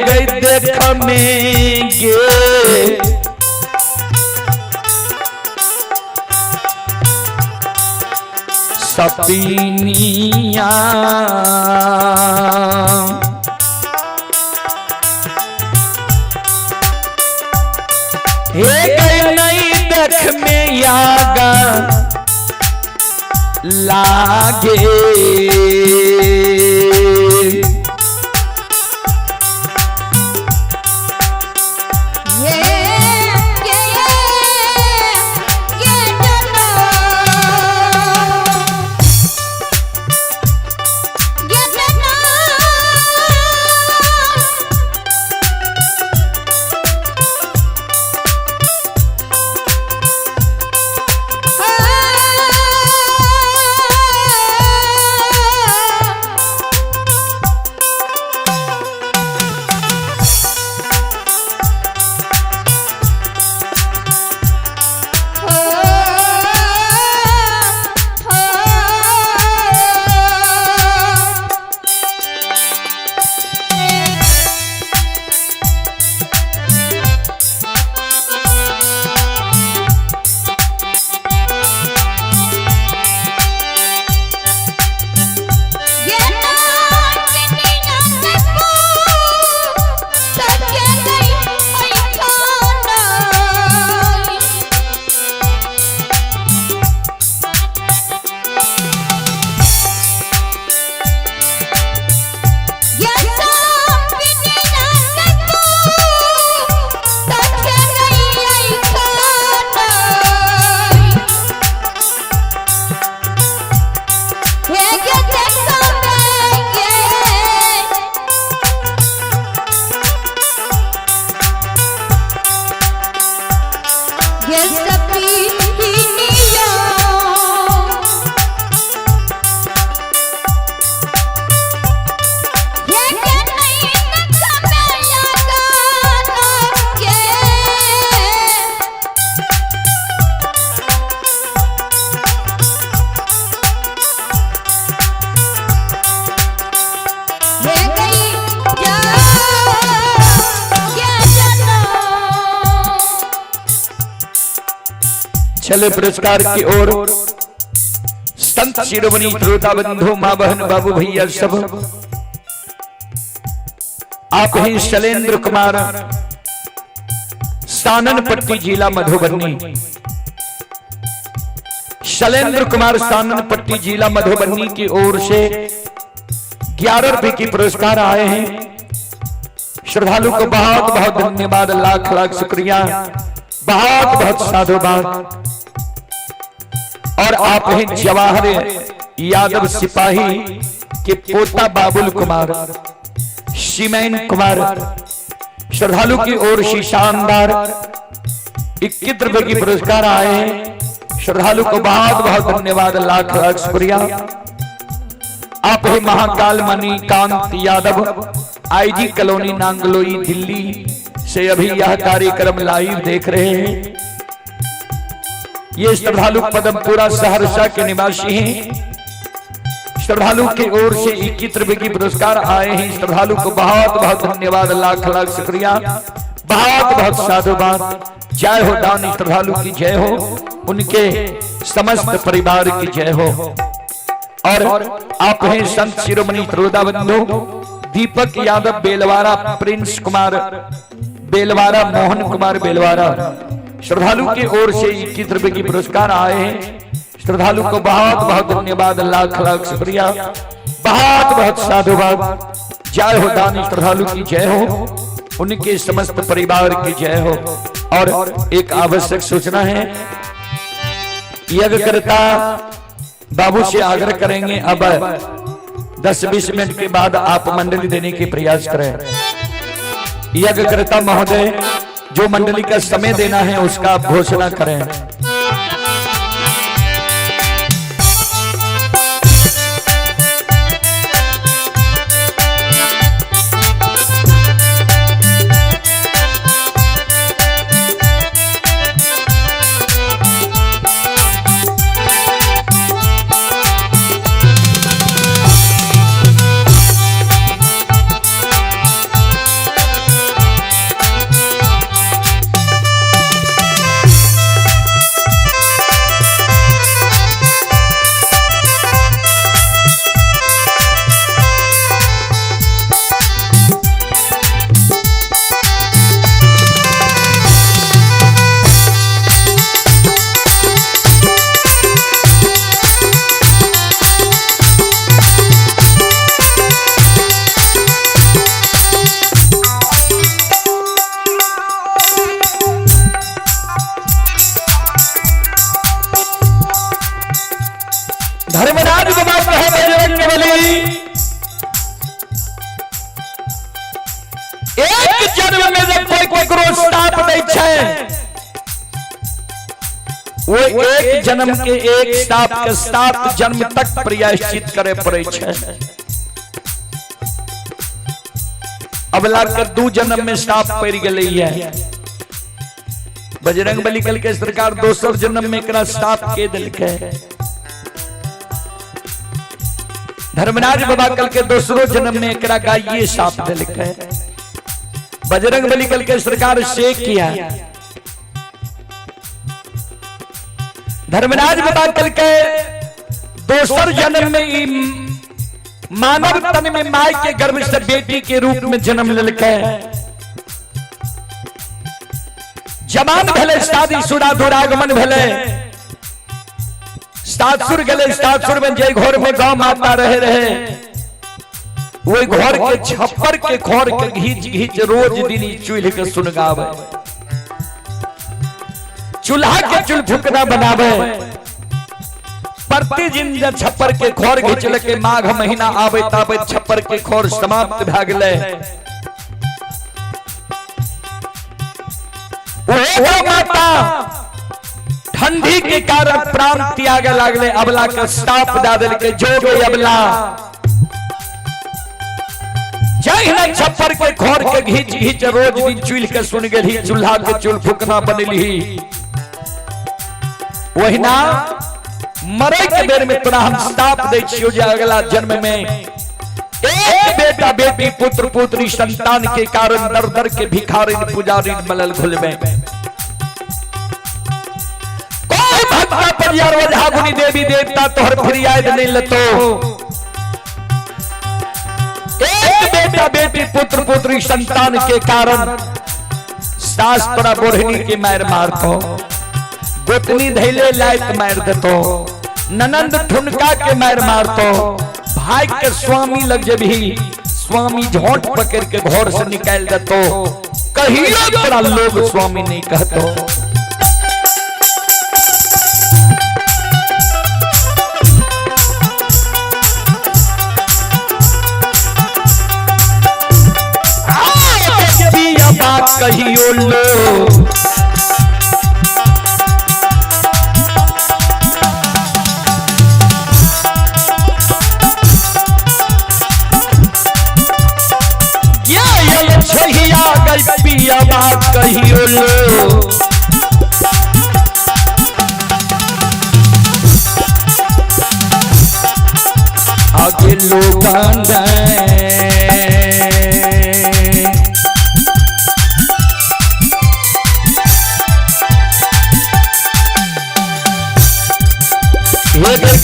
गई देख में गे सपनिया हे गई नहीं देख में यागा लागे। चले पुरस्कार की ओर। संत शिरोमणि श्रोता बंधु मां बहन बाबू भैया सब आप ही शैलेंद्र कुमार साननपट्टी जिला मधुबनी, शैलेंद्र कुमार साननपट्टी जिला मधुबनी की ओर से 11 रुपए की पुरस्कार आए हैं। श्रद्धालु को बहुत बहुत धन्यवाद, लाख लाख शुक्रिया, बहुत बहुत साधुवाद। और आप हैं जवाहर यादव सिपाही के पोता बाबुल कुमार, सीमेन कुमार, श्रद्धालु की ओर से शानदार 21 रुपए की पुरस्कार आए हैं। श्रद्धालु को बहुत बहुत धन्यवाद, लाख लाख शुक्रिया। आप है महाकाल मणि कांत यादव, आईजी कॉलोनी नांगलोई दिल्ली से अभी यह कार्यक्रम लाइव देख रहे हैं। ये श्रद्धालु पदमपुरा सहरसा के निवासी हैं। श्रद्धालु की ओर से 21 रुपए की पुरस्कार आए हैं। श्रद्धालु को बहुत बहुत धन्यवाद, लाख लाख शुक्रिया, बहुत बहुत साधुवाद। जय हो दानी श्रद्धालु की जय हो, उनके समस्त परिवार की जय हो। और आप हैं संत शिरोमणि श्रोता बंधु दीपक यादव बेलवारा, प्रिंस कुमार बेलवारा, मोहन कुमार बेलवारा, श्रद्धालु की ओर से 21 रुपए की पुरस्कार आए हैं। श्रद्धालु को बहुत बहुत धन्यवाद, लाख लाख शुक्रिया, बहुत बहुत साधुवाद। जय हो दानी श्रद्धालु की जय हो, उनके समस्त परिवार की जय हो। और एक आवश्यक सूचना है, यज्ञकर्ता बाबू से आग्रह करेंगे अब 10-20 मिनट के बाद आप मंडली देने के प्रयास करें। यज्ञकर्ता महोदय जो मंडली का समय देना है उसका घोषणा करें। धर्मराज बाबा कहे बजरंगबली, एक जन्म में जब कोई केकरो श्राप दै छै, वो एक जन्म के एक श्राप के 7 जन्म तक प्रायश्चित करे पड़े छै। अबला के 2 जन्म में श्राप पड़ गई है। बजरंगबली कल के सरकार 200 जन्म में एकरा श्राप के दिलके। धर्मराज बाबा कल के 200 जन्म में एकरा का ये श्राप दिलके। बजरंगबली कल के सरकार से किया। धर्मराज बाबा कल के 200 जन्म में मानव तन में माई के गर्भ से बेटी के रूप में जन्म लेलके। जवान भले, शादीशुदा दुरागमन भले, सासुर गले, सासुर में जे घर में गांव माता रहे वो घर के छप्पर के खोर के घीच घीच रोज दिन चूल्हे के सुनगावे, चूल्हा के चूल फुकना बनावे। प्रतिदिन जब छप्पर के खोर घिचल के माघ महीना आवे ताबे छप्पर के खोर समाप्त भ गेले। वो माता ठंडी के कारण प्राण त्यागे लागले। अबला के श्राप दे दिल के जोग अबला जहिना छप्पर के खोर के घीच घीच रोज दिन चूल्ह के सुन गेली, चूल्हा के चूल फुकना बनली। वहीना मरे के बेर में तोरा हम श्राप दै छियो जे अगला जन्म में एक बेटा बेटी पुत्र पुत्री संतान के कारण दर दर के भिखारी पुजारी मलल घुलबे। माता परिवार वजह गुनी देवी देवता तोहर फरियाद नहीं लतो। एक बेटा बेटी पुत्र पुत्री संतान के कारण सास तोरा बोढ़नी के मार मारतो, गोतनी धैले लायक मार देतो, ननंद ठुनका के मार मारतो, भाई के स्वामी लग जबी स्वामी झोंट पकड़ के घर से निकाल देतो, कहियो तोरा लोग स्वामी नहीं कहतो। बात कहियो लो ये छहिया गई पिया बात कहियो लो। आगे लोग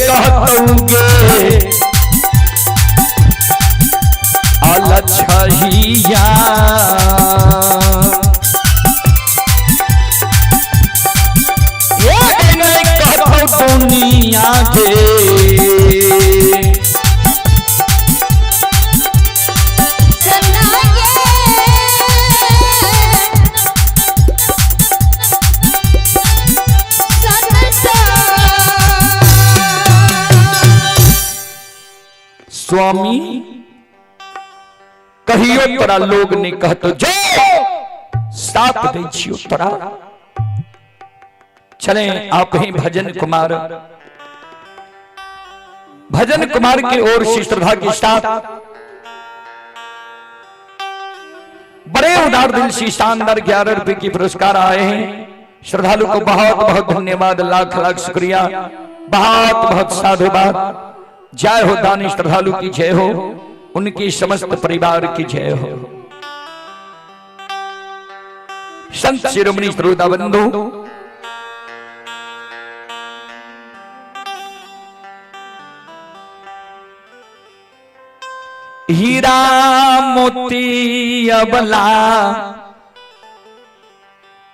कहूँगे अलछहिया ये नहीं कहतो दुनिया के स्वामी कहियो तोरा लोग नहीं कहतो, जो साथ दे छियो तोरा। चले आप ही भजन कुमार की ओर से श्रद्धा के साथ बड़े उदार दिल से शानदार 11 रुपए की पुरस्कार आए हैं। श्रद्धालु को बहुत बहुत धन्यवाद, लाख लाख शुक्रिया, बहुत बहुत साधुवाद। जय हो दानी श्रद्धालु की जय हो, उनकी समस्त परिवार की जय हो। संत शिरोमणि श्रोता बंधु, हीरा मोती अबला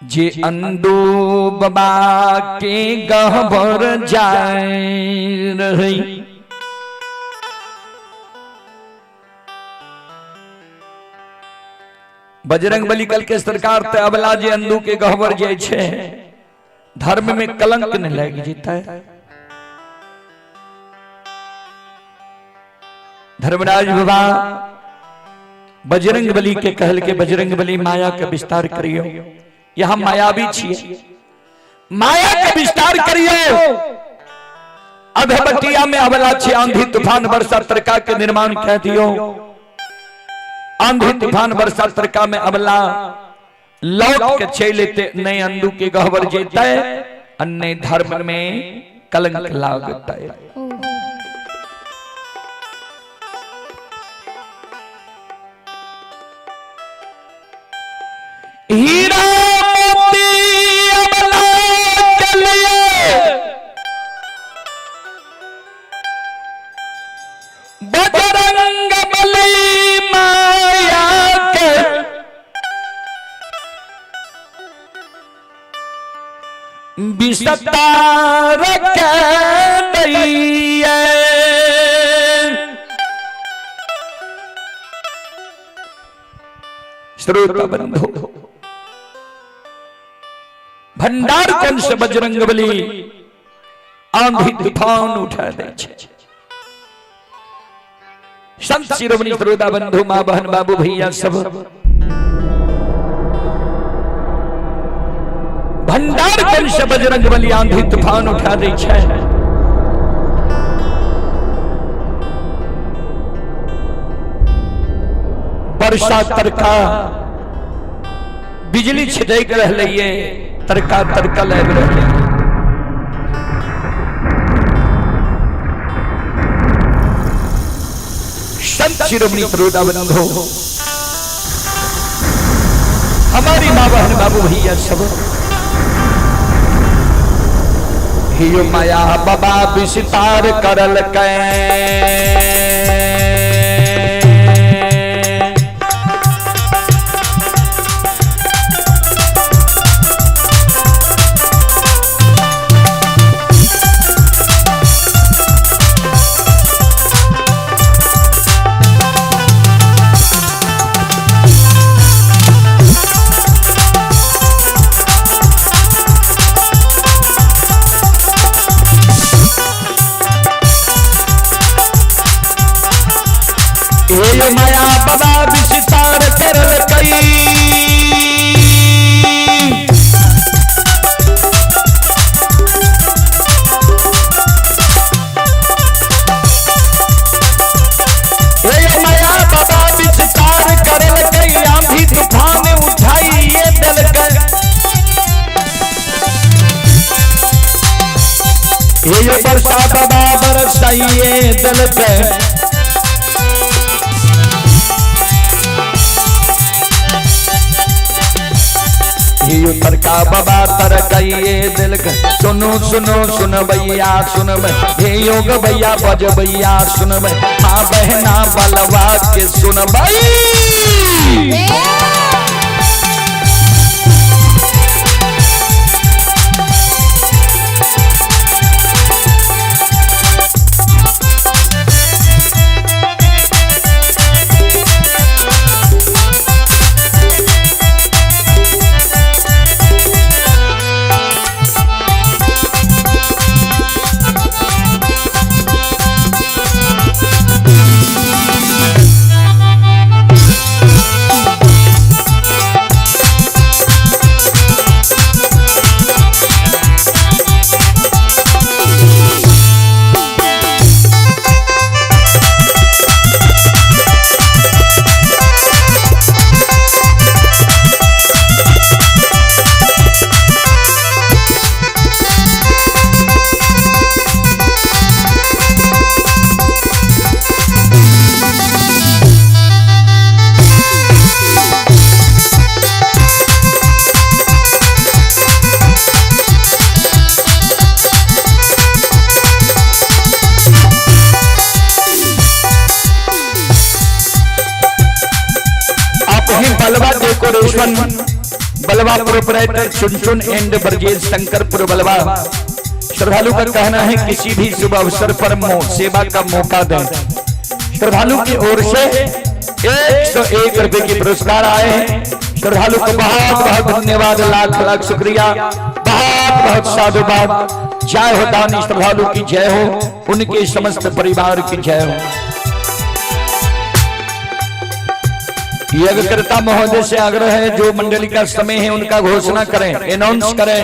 जे अंदो बाबा के गहबर जाए रही। बजरंग बली कल के सरकार ते अबला जे अंदू के गहबर जाय छे, धर्म में कलंक न लग जीता है। धर्मराज बाबा बजरंग बली के कहल के बजरंग बली माया के विस्तार करियो, यहाँ मायावी छिए, माया के विस्तार करियो। अधबटिया में अबला छे, आंधी तूफान वर्षा तरका के निर्माण कह दियो। आंधी तूफान वर्षा तरका में अबला लौट के चलेते नए अंदू के गहबर जेता है, अन्य धर्म में कलंक लागता है। हीरा मोती अबला के लिए बजरंग बली माया के विस्तार के दैये। श्रोता बंधु, भंडार कौन से बजरंग बली आंधी तूफान उठा दे छे। संत शिरोमणि श्रोता बंधु, मां बहन बाबू भैया सब भंडार कौन से बजरंग बली आंधी तूफान उठा दे छे। वर्षा तरका बिजली छिटक रही, तरका तरका लग रही। संत शिरोमणि श्रोता बंधु, हमारी मां बहन बाबू भैया सब हियो माया बाबा विस्तार करल कै माया बाबा विस्तार करल कई माया बाबा विस्तार करल कई आंधी तूफान उठाइए दल कर ये वर्षा बाबा बरसाइए दल कर का बाबा तरकइए दिल सुनो सुनो सुन भैया सुन हे योग भैया बज भैया सुन माँ बहना बलवा के सुन भाई बलवा डेकोरेशन बलवा प्रोपराइटर चुनचुन एंड ब्रजेश शंकरपुर बलवा श्रद्धालु का कहना है किसी भी शुभ अवसर पर सेवा का मौका दें। श्रद्धालु की ओर से 101 रुपए की पुरस्कार आए हैं। श्रद्धालु को बहुत बहुत धन्यवाद, लाख लाख शुक्रिया, बहुत बहुत साधुवाद। जय हो दानी श्रद्धालु की जय हो, उनके समस्त परिवार की जय हो। यज्ञकर्ता महोदय से आग्रह है जो मंडली का समय है उनका घोषणा करें, अनाउंस करें।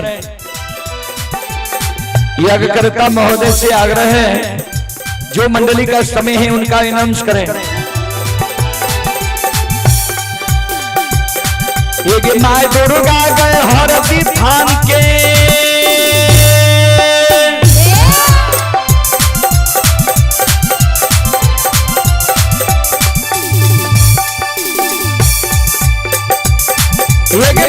यज्ञकर्ता महोदय से आग्रह है जो मंडली का समय है उनका अनाउंस करें। ये माय दुर्गा गए हरदी थान के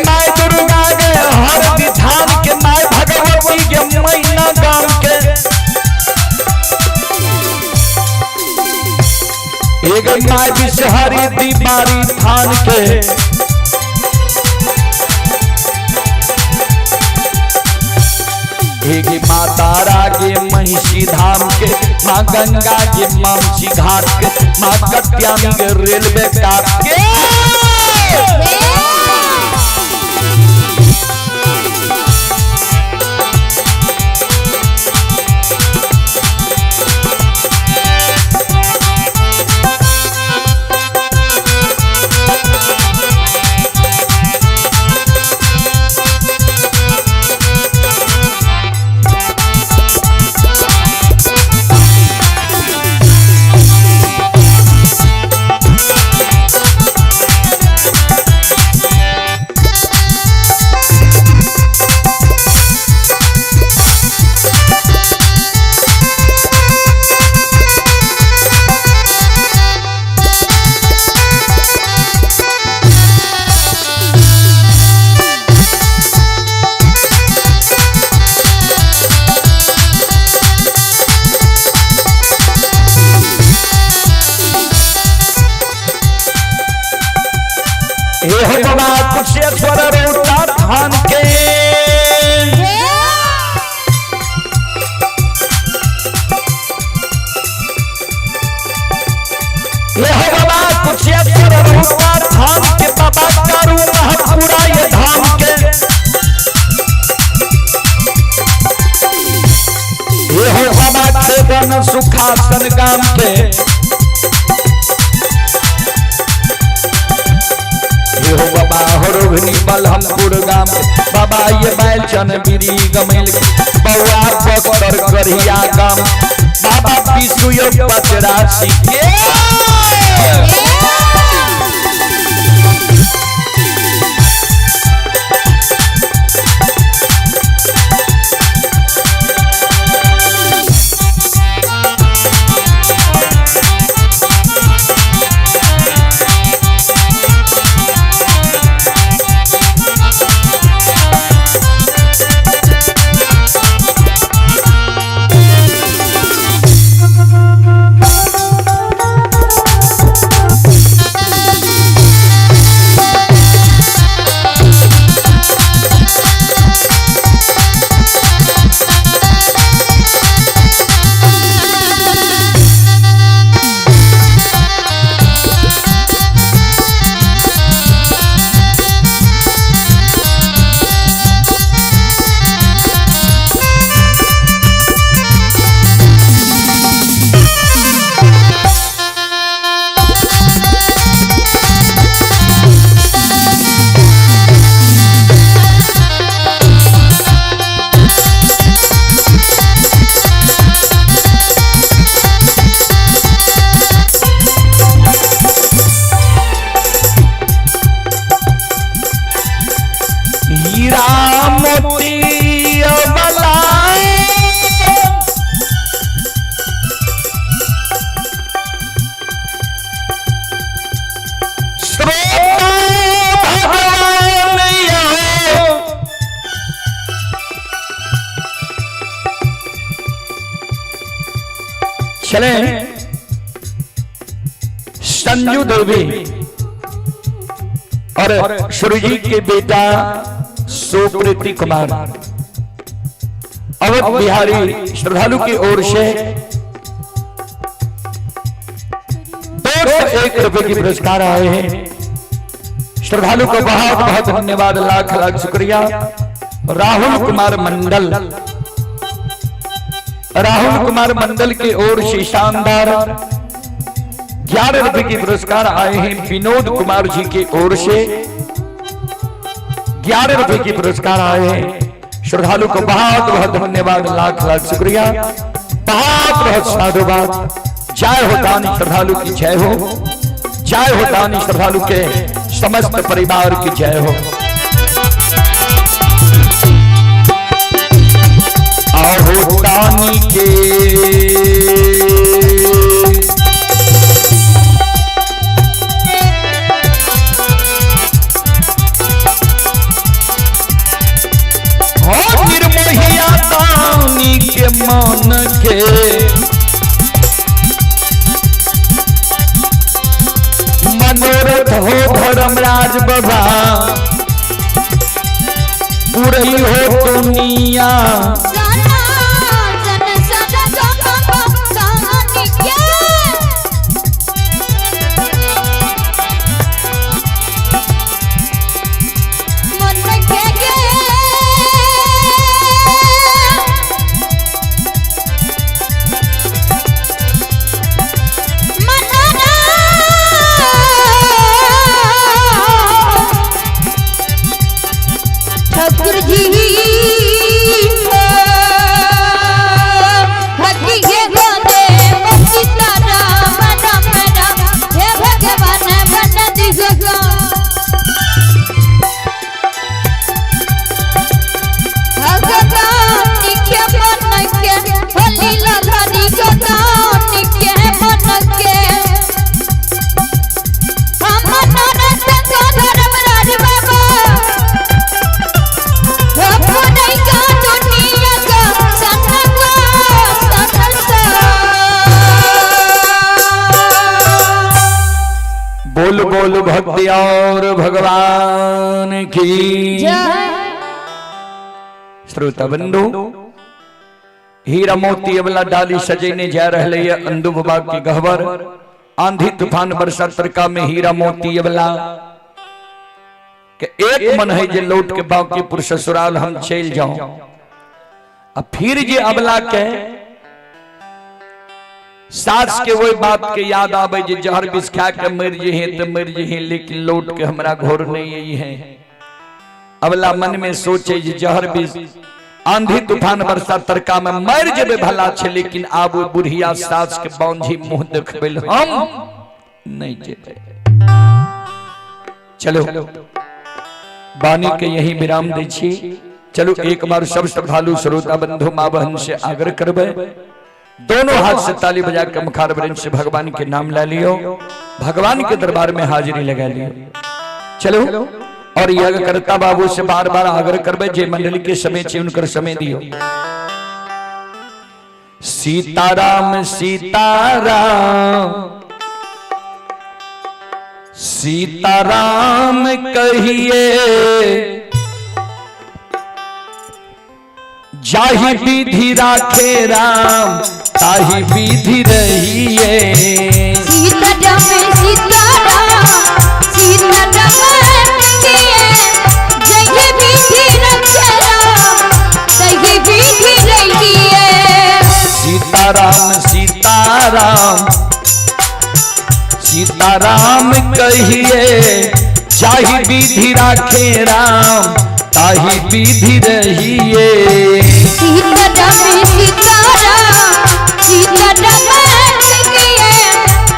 माय दुर्गा गए हरदी थान के माय भगवती के मैना गांव के माय विषहरी दीवारी थान के माँ तारा के महिषी धाम के माँ गंगा के मामसी घाट के माँ कत्यानी के रेलवे काट के मन सुखासन गाम के हो बाबा हरोभनी बलहमपुर गाम के बाबा ये बैल चन बिरी गमिल बउआ बक्सर गढ़िया गाम बाबा विष्णु पचरासी के चले संजू देवी और सुरजी के बेटा सुप्रीति कुमार अवध बिहारी श्रद्धालु की ओर से 201 रुपए की पुरस्कार आए हैं। श्रद्धालु को बहुत बहुत धन्यवाद, लाख लाख शुक्रिया। राहुल कुमार मंडल की ओर से शानदार 11 रुपए की पुरस्कार आए हैं। विनोद कुमार जी की ओर से 11 रुपए की पुरस्कार आए हैं। श्रद्धालु को बहुत बहुत धन्यवाद, लाख लाख शुक्रिया, बहुत बहुत साधुवाद। जय हो दानी श्रद्धालु की जय हो, जय हो दानी श्रद्धालु के समस्त परिवार की जय हो। आहो दानी के निर्मोहिया दानी के मन के मनोरथ हो धर्मराज बाबा पूरी हो दुनिया। बोल बोल भक्ति और भगवान की श्रोता बंधु, हीरा मोती अबला डाली सजेने जा रहे अंधु बाबा की गहवर आंधी तूफान बरसा तरका में हीरा मोती अबला के एक मन है जे लौट के बाकीपुर ससुराल हम चल जाऊं। अब फिर जे अबला के सास के वही बात के याद आवे जे जहर विष खा के मर जे हैं तो मर जे हैं, लेकिन लौट के हमारा घोर नहीं यही है। अबला मन में सोचे जे जहर विष आंधी तूफान वर्षा तरका में मर जेबे भला छे, लेकिन आब वो बुढ़िया सास के बांझी मुंह देखबेल हम नहीं जेबे। चलो बानी के यही विराम दै छी। चलो एक बार सब श्रद्धालु श्रोता बंधु मां बहन से आग्रह करबे, दोनों हाथ से ताली बजा के मुखार वृंद से भगवान के नाम ला लियो, भगवान के दरबार में हाजिरी लगा लियो। चलो और यज्ञ करता बाबू से बार बार आग्रह करबे जे मंडली के समय से उनकर समय दियो। सीताराम सीताराम सीताराम कहिए, जाहि विधि राखे राम ताहि विधि रहिए।
सीताराम सीताराम सीताराम कहिए, जाहि विधि राखे राम ताहि विधि रहिए।
सीताराम सीताराम सीताराम कहिए, जाहि विधि राखे राम ताहि विधि रहिए।
सीताराम सीताराम सीताराम कहिए,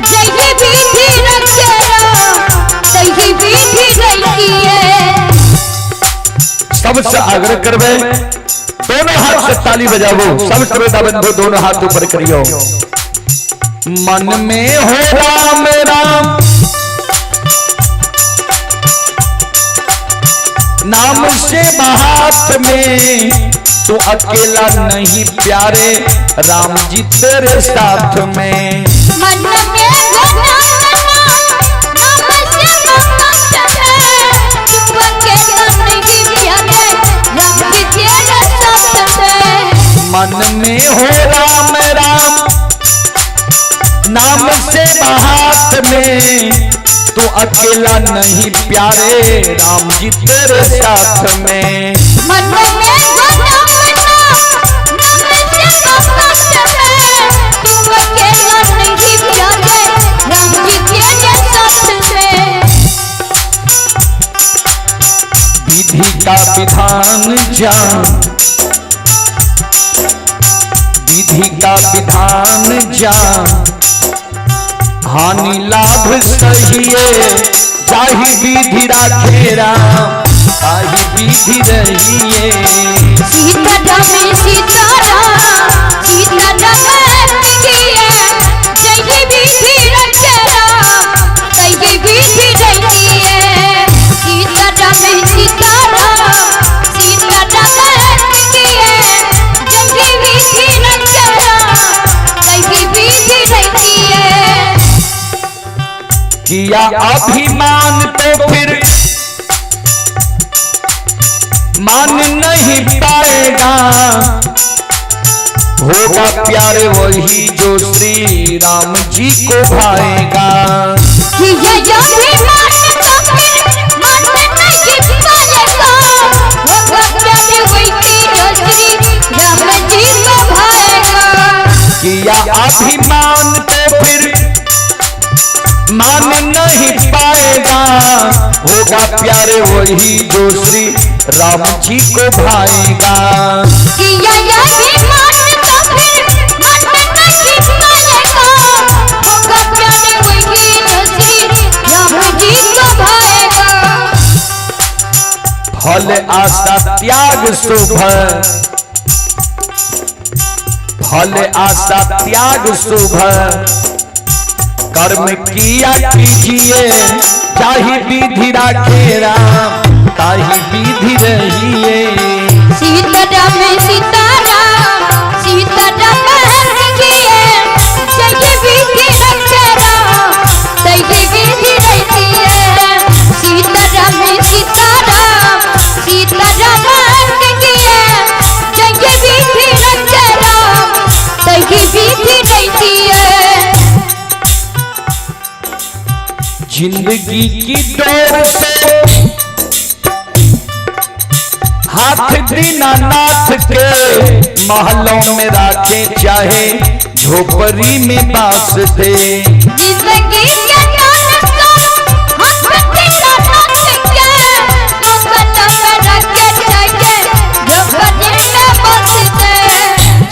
जाहि विधि राखे राम ताहि विधि रहिए।
सबसे आग्रह करबे, दोनों हाथ से ताली बजाओ, सब श्रोता बंधु दोनों हाथ ऊपर करियो। मन में हो राम राम नाम से हाथ में, तो अकेला नहीं प्यारे राम जी तेरे साथ में।
मन में हो नाम से हाथ में, तो अकेला नहीं प्यारे राम जी तेरे साथ में।
मन में हो राम राम नाम से हाथ में, तो अकेला नहीं प्यारे राम जी तेरे साथ में।
मन में हो नाम से हाथ में, तो अकेला नहीं प्यारे राम जी तेरे साथ में।
विधि का विधान जान, विधि का विधान जान, हानि लाभ सहिए, जाहि विधि राखे राम ताहि विधि रहिए।
सीताराम सीताराम सीताराम कहिए, जाहि विधि राखे राम ताहि विधि रहिए। सीताराम सीताराम सीताराम कहिए, जाहि विधि राखे राम ताहि विधि रहिए।
किया अभिमान तो फिर मान नहीं पाएगा, होगा प्यारे वही जो श्री राम जी को भाएगा।
किया अभिमान तो फिर मान नहीं पाएगा, होगा प्यारे वही जो श्री राम जी को भाएगा।
किया अभिमान तो फिर मान नहीं पाएगा, होगा प्यारे वही जो श्री राम जी को भाएगा।
किया अभिमान तो फिर मान नहीं पाएगा, होगा प्यारे वही जो श्री राम जी को भाएगा।
फल आशा त्याग शुभ, फल आशा त्याग शुभ, कर्म किया कीजिए, जाहि विधि राखे राम ताहि विधि रहिए।
सीताराम सीताराम सीताराम कहिए, जाहि विधि राखे राम ताहि विधि रहिए। सीताराम सीताराम सीताराम कहिए, जाहि विधि राखे राम ताहि विधि रहिए।
जिंदगी की डोर से हाथ दीनानाथ के महलों में राखे चाहे झोपड़ी में बास दे।
जिंदगी के नाम को हम तेरा नाम के मंगल में रखे जाके झोपड़ी में बस दे।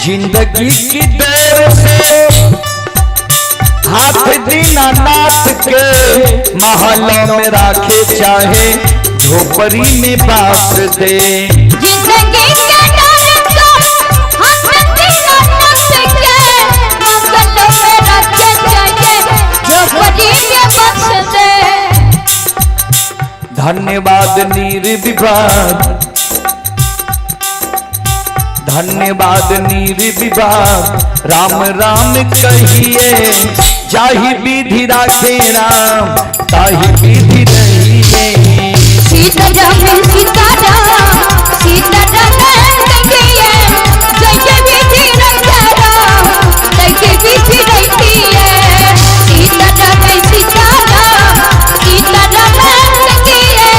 जिंदगी की डोर से हाथ दीनानाथ के महलों में राखे चाहे झोपड़ी में बास दे।
जिंदगी के नाम को हम तेरा नाम के मंगल में रखे जाके झोपड़ी में बस दे।
धन्यवाद निर्विवाद, धन्यवाद निर्विवाद राम राम कहिए। जाहि विधि राखे राम ताहि विधि रहिए।
सीताराम सीताराम सीताराम कहिए जय विधि रखे राम तय विधि रहिए। सीताराम सीताराम सीताराम कहिए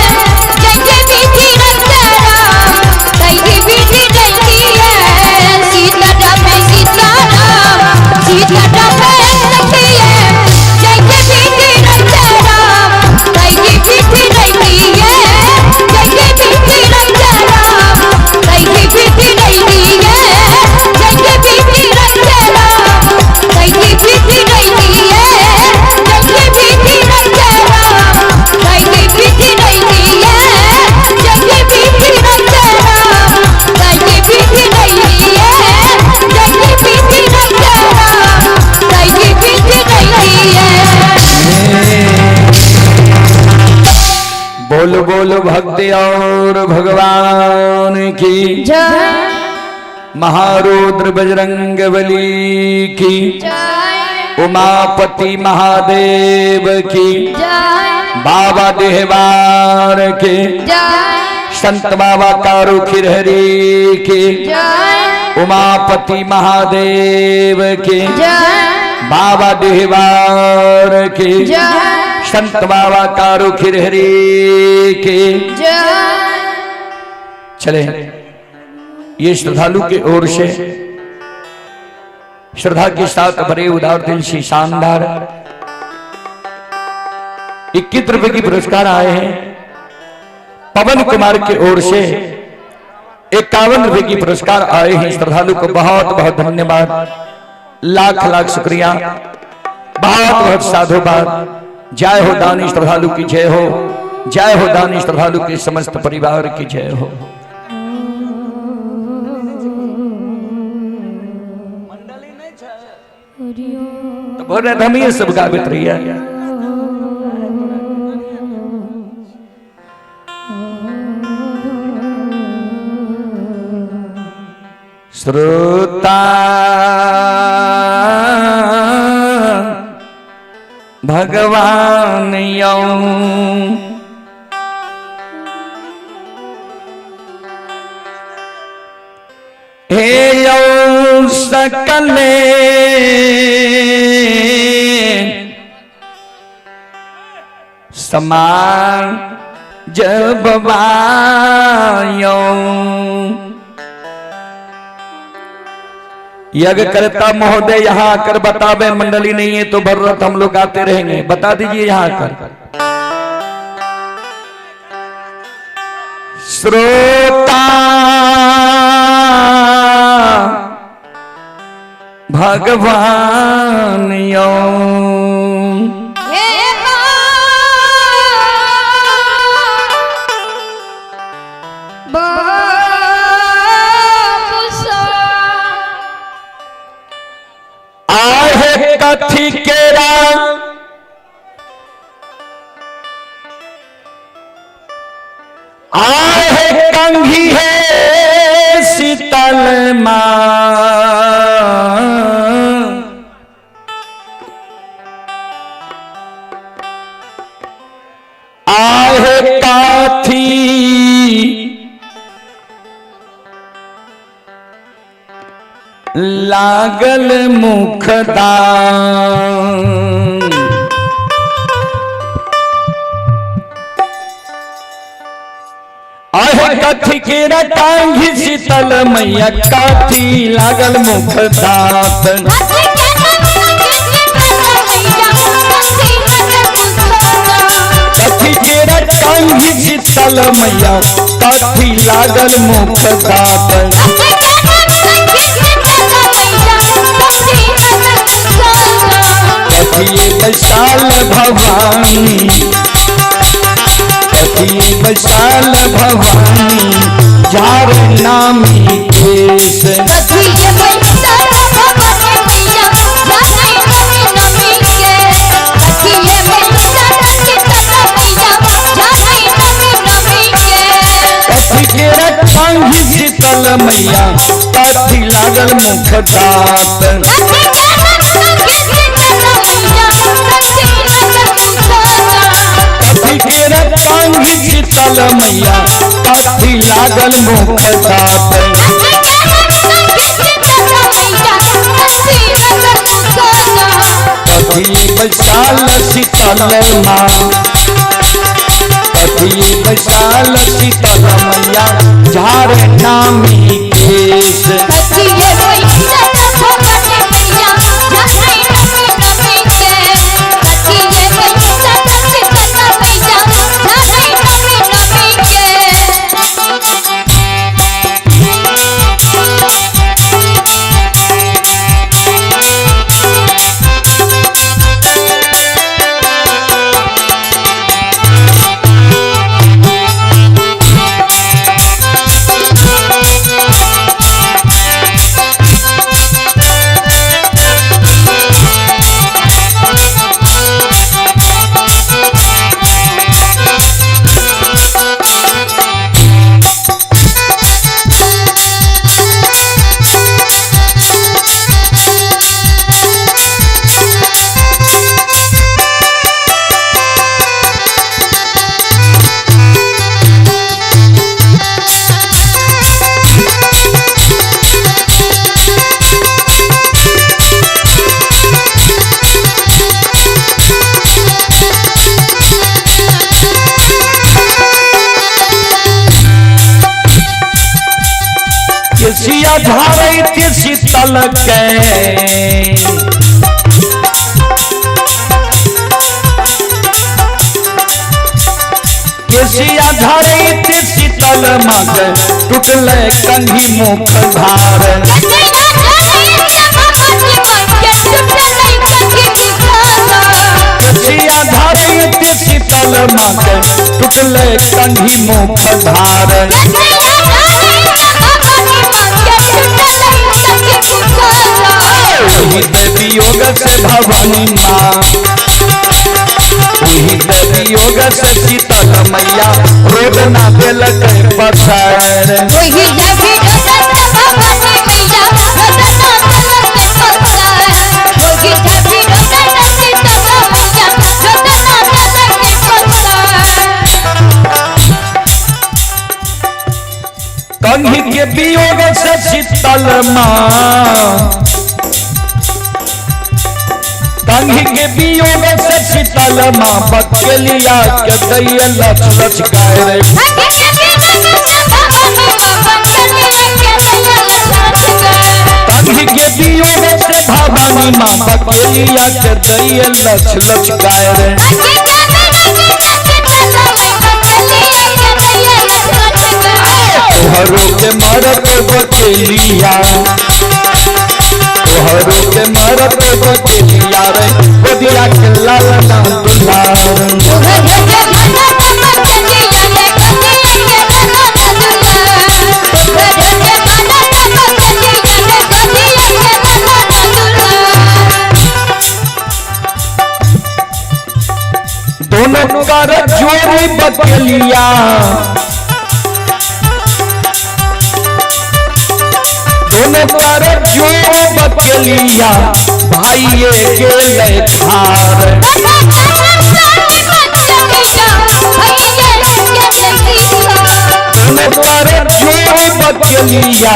जय विधि रखे राम तय विधि रहिए। सीताराम सीताराम सीताराम कहिए जय विधि रखे राम तय विधि रहिए। जय विधि रखे राम तय विधि रहिए। जय विधि रखे राम तय विधि रहिए। जय विधि रखे राम तय विधि रहिए। जय विधि रखे राम तय विधि रहिए। जय विधि रखे राम तय विधि रहिए।
बोल बोल भक्ति और भगवान की
जय
महारुद्र बजरंग बली की
जय
उमापति महादेव की
जय
बाबा देहवार के
जय
संत बाबा कारू खिरहरी के
जय
उमापति महादेव के
जय
बाबा देहवार के
जय
संत बाबा कारू खिरहरी के।
जय
चले ये श्रद्धालु की ओर से श्रद्धा के साथ बड़े उदार दिल से शानदार 21 रुपए की पुरस्कार आए हैं। पवन कुमार की ओर से 51 रुपए की पुरस्कार आए हैं। श्रद्धालु को बहुत बहुत धन्यवाद, लाख लाख शुक्रिया, बहुत बहुत साधुवाद। जय हो दानी श्रद्धालु की जय हो, जय हो दानी श्रद्धालु के समस्त परिवार की जय हो। तो बोल रहे हम ये सब गावित रही है। श्रोता भगवान यौ हे यौ सकले समान जब वायो यज्ञ करता महोदय यहाँ आकर बतावे, मंडली नहीं है तो भर हम लोग आते रहेंगे। बता दीजिए यहाँ आकर। श्रोता भगवान यो कथी केरा आए है कंघी है शीतल माँ आए है काथी लागल मुखदान आहे कहे कथी के टांगी शीतल मैया काथी लागल मुख दांत कथी के टांगी शीतल मैया काथी लागल मुख दांत कथी विशाल भवानी विशाल भवानी जार नामी केश टांगी शीतल मैया काथी लागल मुख दांत टांगी शीतल मैया काथी लागल मुख दांत कथी विशाल शीतल माँ कथी विशाल शीतल मैया झार नामी केश केसिया झारैत शीतल के केसिया झारैत शीतल मग टूटल कंघी मुख धार केसिया झारैत शीतल मग टूटल कंघी मुख धार वियोग से भवानी माँ वियोग से शीतल मैया रोड ना दिलक पसार कंघी के वियोग से शीतल माँ कंघी के वियोग से शीतल माँ बकेलिया के दैया लच लच गाय रे कंघी के वियोग से भवानी माँ बकेलिया के दैया लच लच गाय रे तोहरो के मरत बकेलिया तोहरो के मरत बकेलिया रे गोदिया के लाल नाम दुलार दोनों कर जोड़ी बकेलिया दोनों कर जोड़ी बकेलिया भाइये के लेखार दोनों कर जोड़ी बकेलिया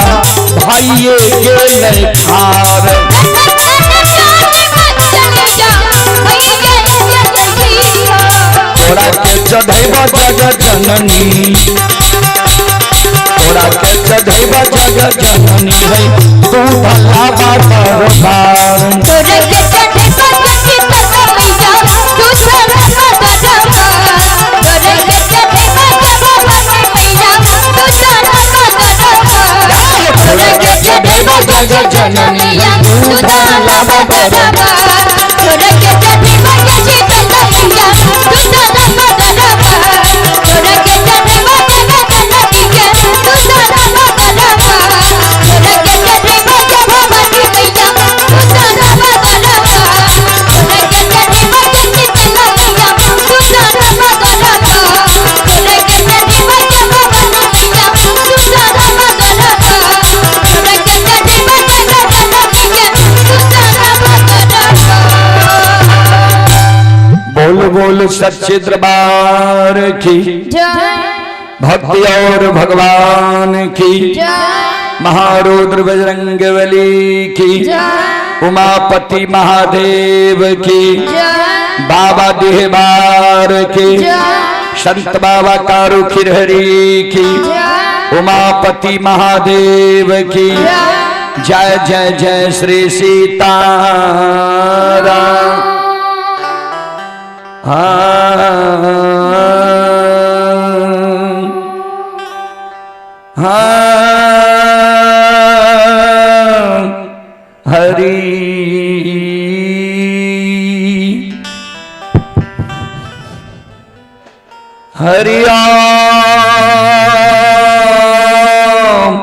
भाइये के लेखार तोरा के चढ़ैब जग जननी दैव जग जननी है तू भला दरबार
तोरे के चढ़े भगती मैया तू सारा दरबार तोरे के चढ़े भगती मैया तू सारा दरबार तोरे के चढ़े जग जननी तू सारा दरबार तोरे के चढ़े भगती मैया तू सारा दरबार तोरे के चढ़े भगती मैया तू सारा दरबार तोरे के चढ़े भगती मैया तू सारा दरबार तोरे के चढ़े भगती मैया तू सारा दरबार तोरे के चढ़े भगती मैया तू सारा दरबार तोरे के चढ़े भगती मैया तू सारा दरबार।
बोल बोल सच्चे दरबार की
जय
भक्ति और भगवान की
जय
महारुद्र बजरंगबली की
जय
उमापति महादेव की
जय
बाबा देहबार की
जय
संत बाबा कारू खिरहरी की
जय
उमापति महादेव की जय जय जय श्री सीताराम हरि हरि ओम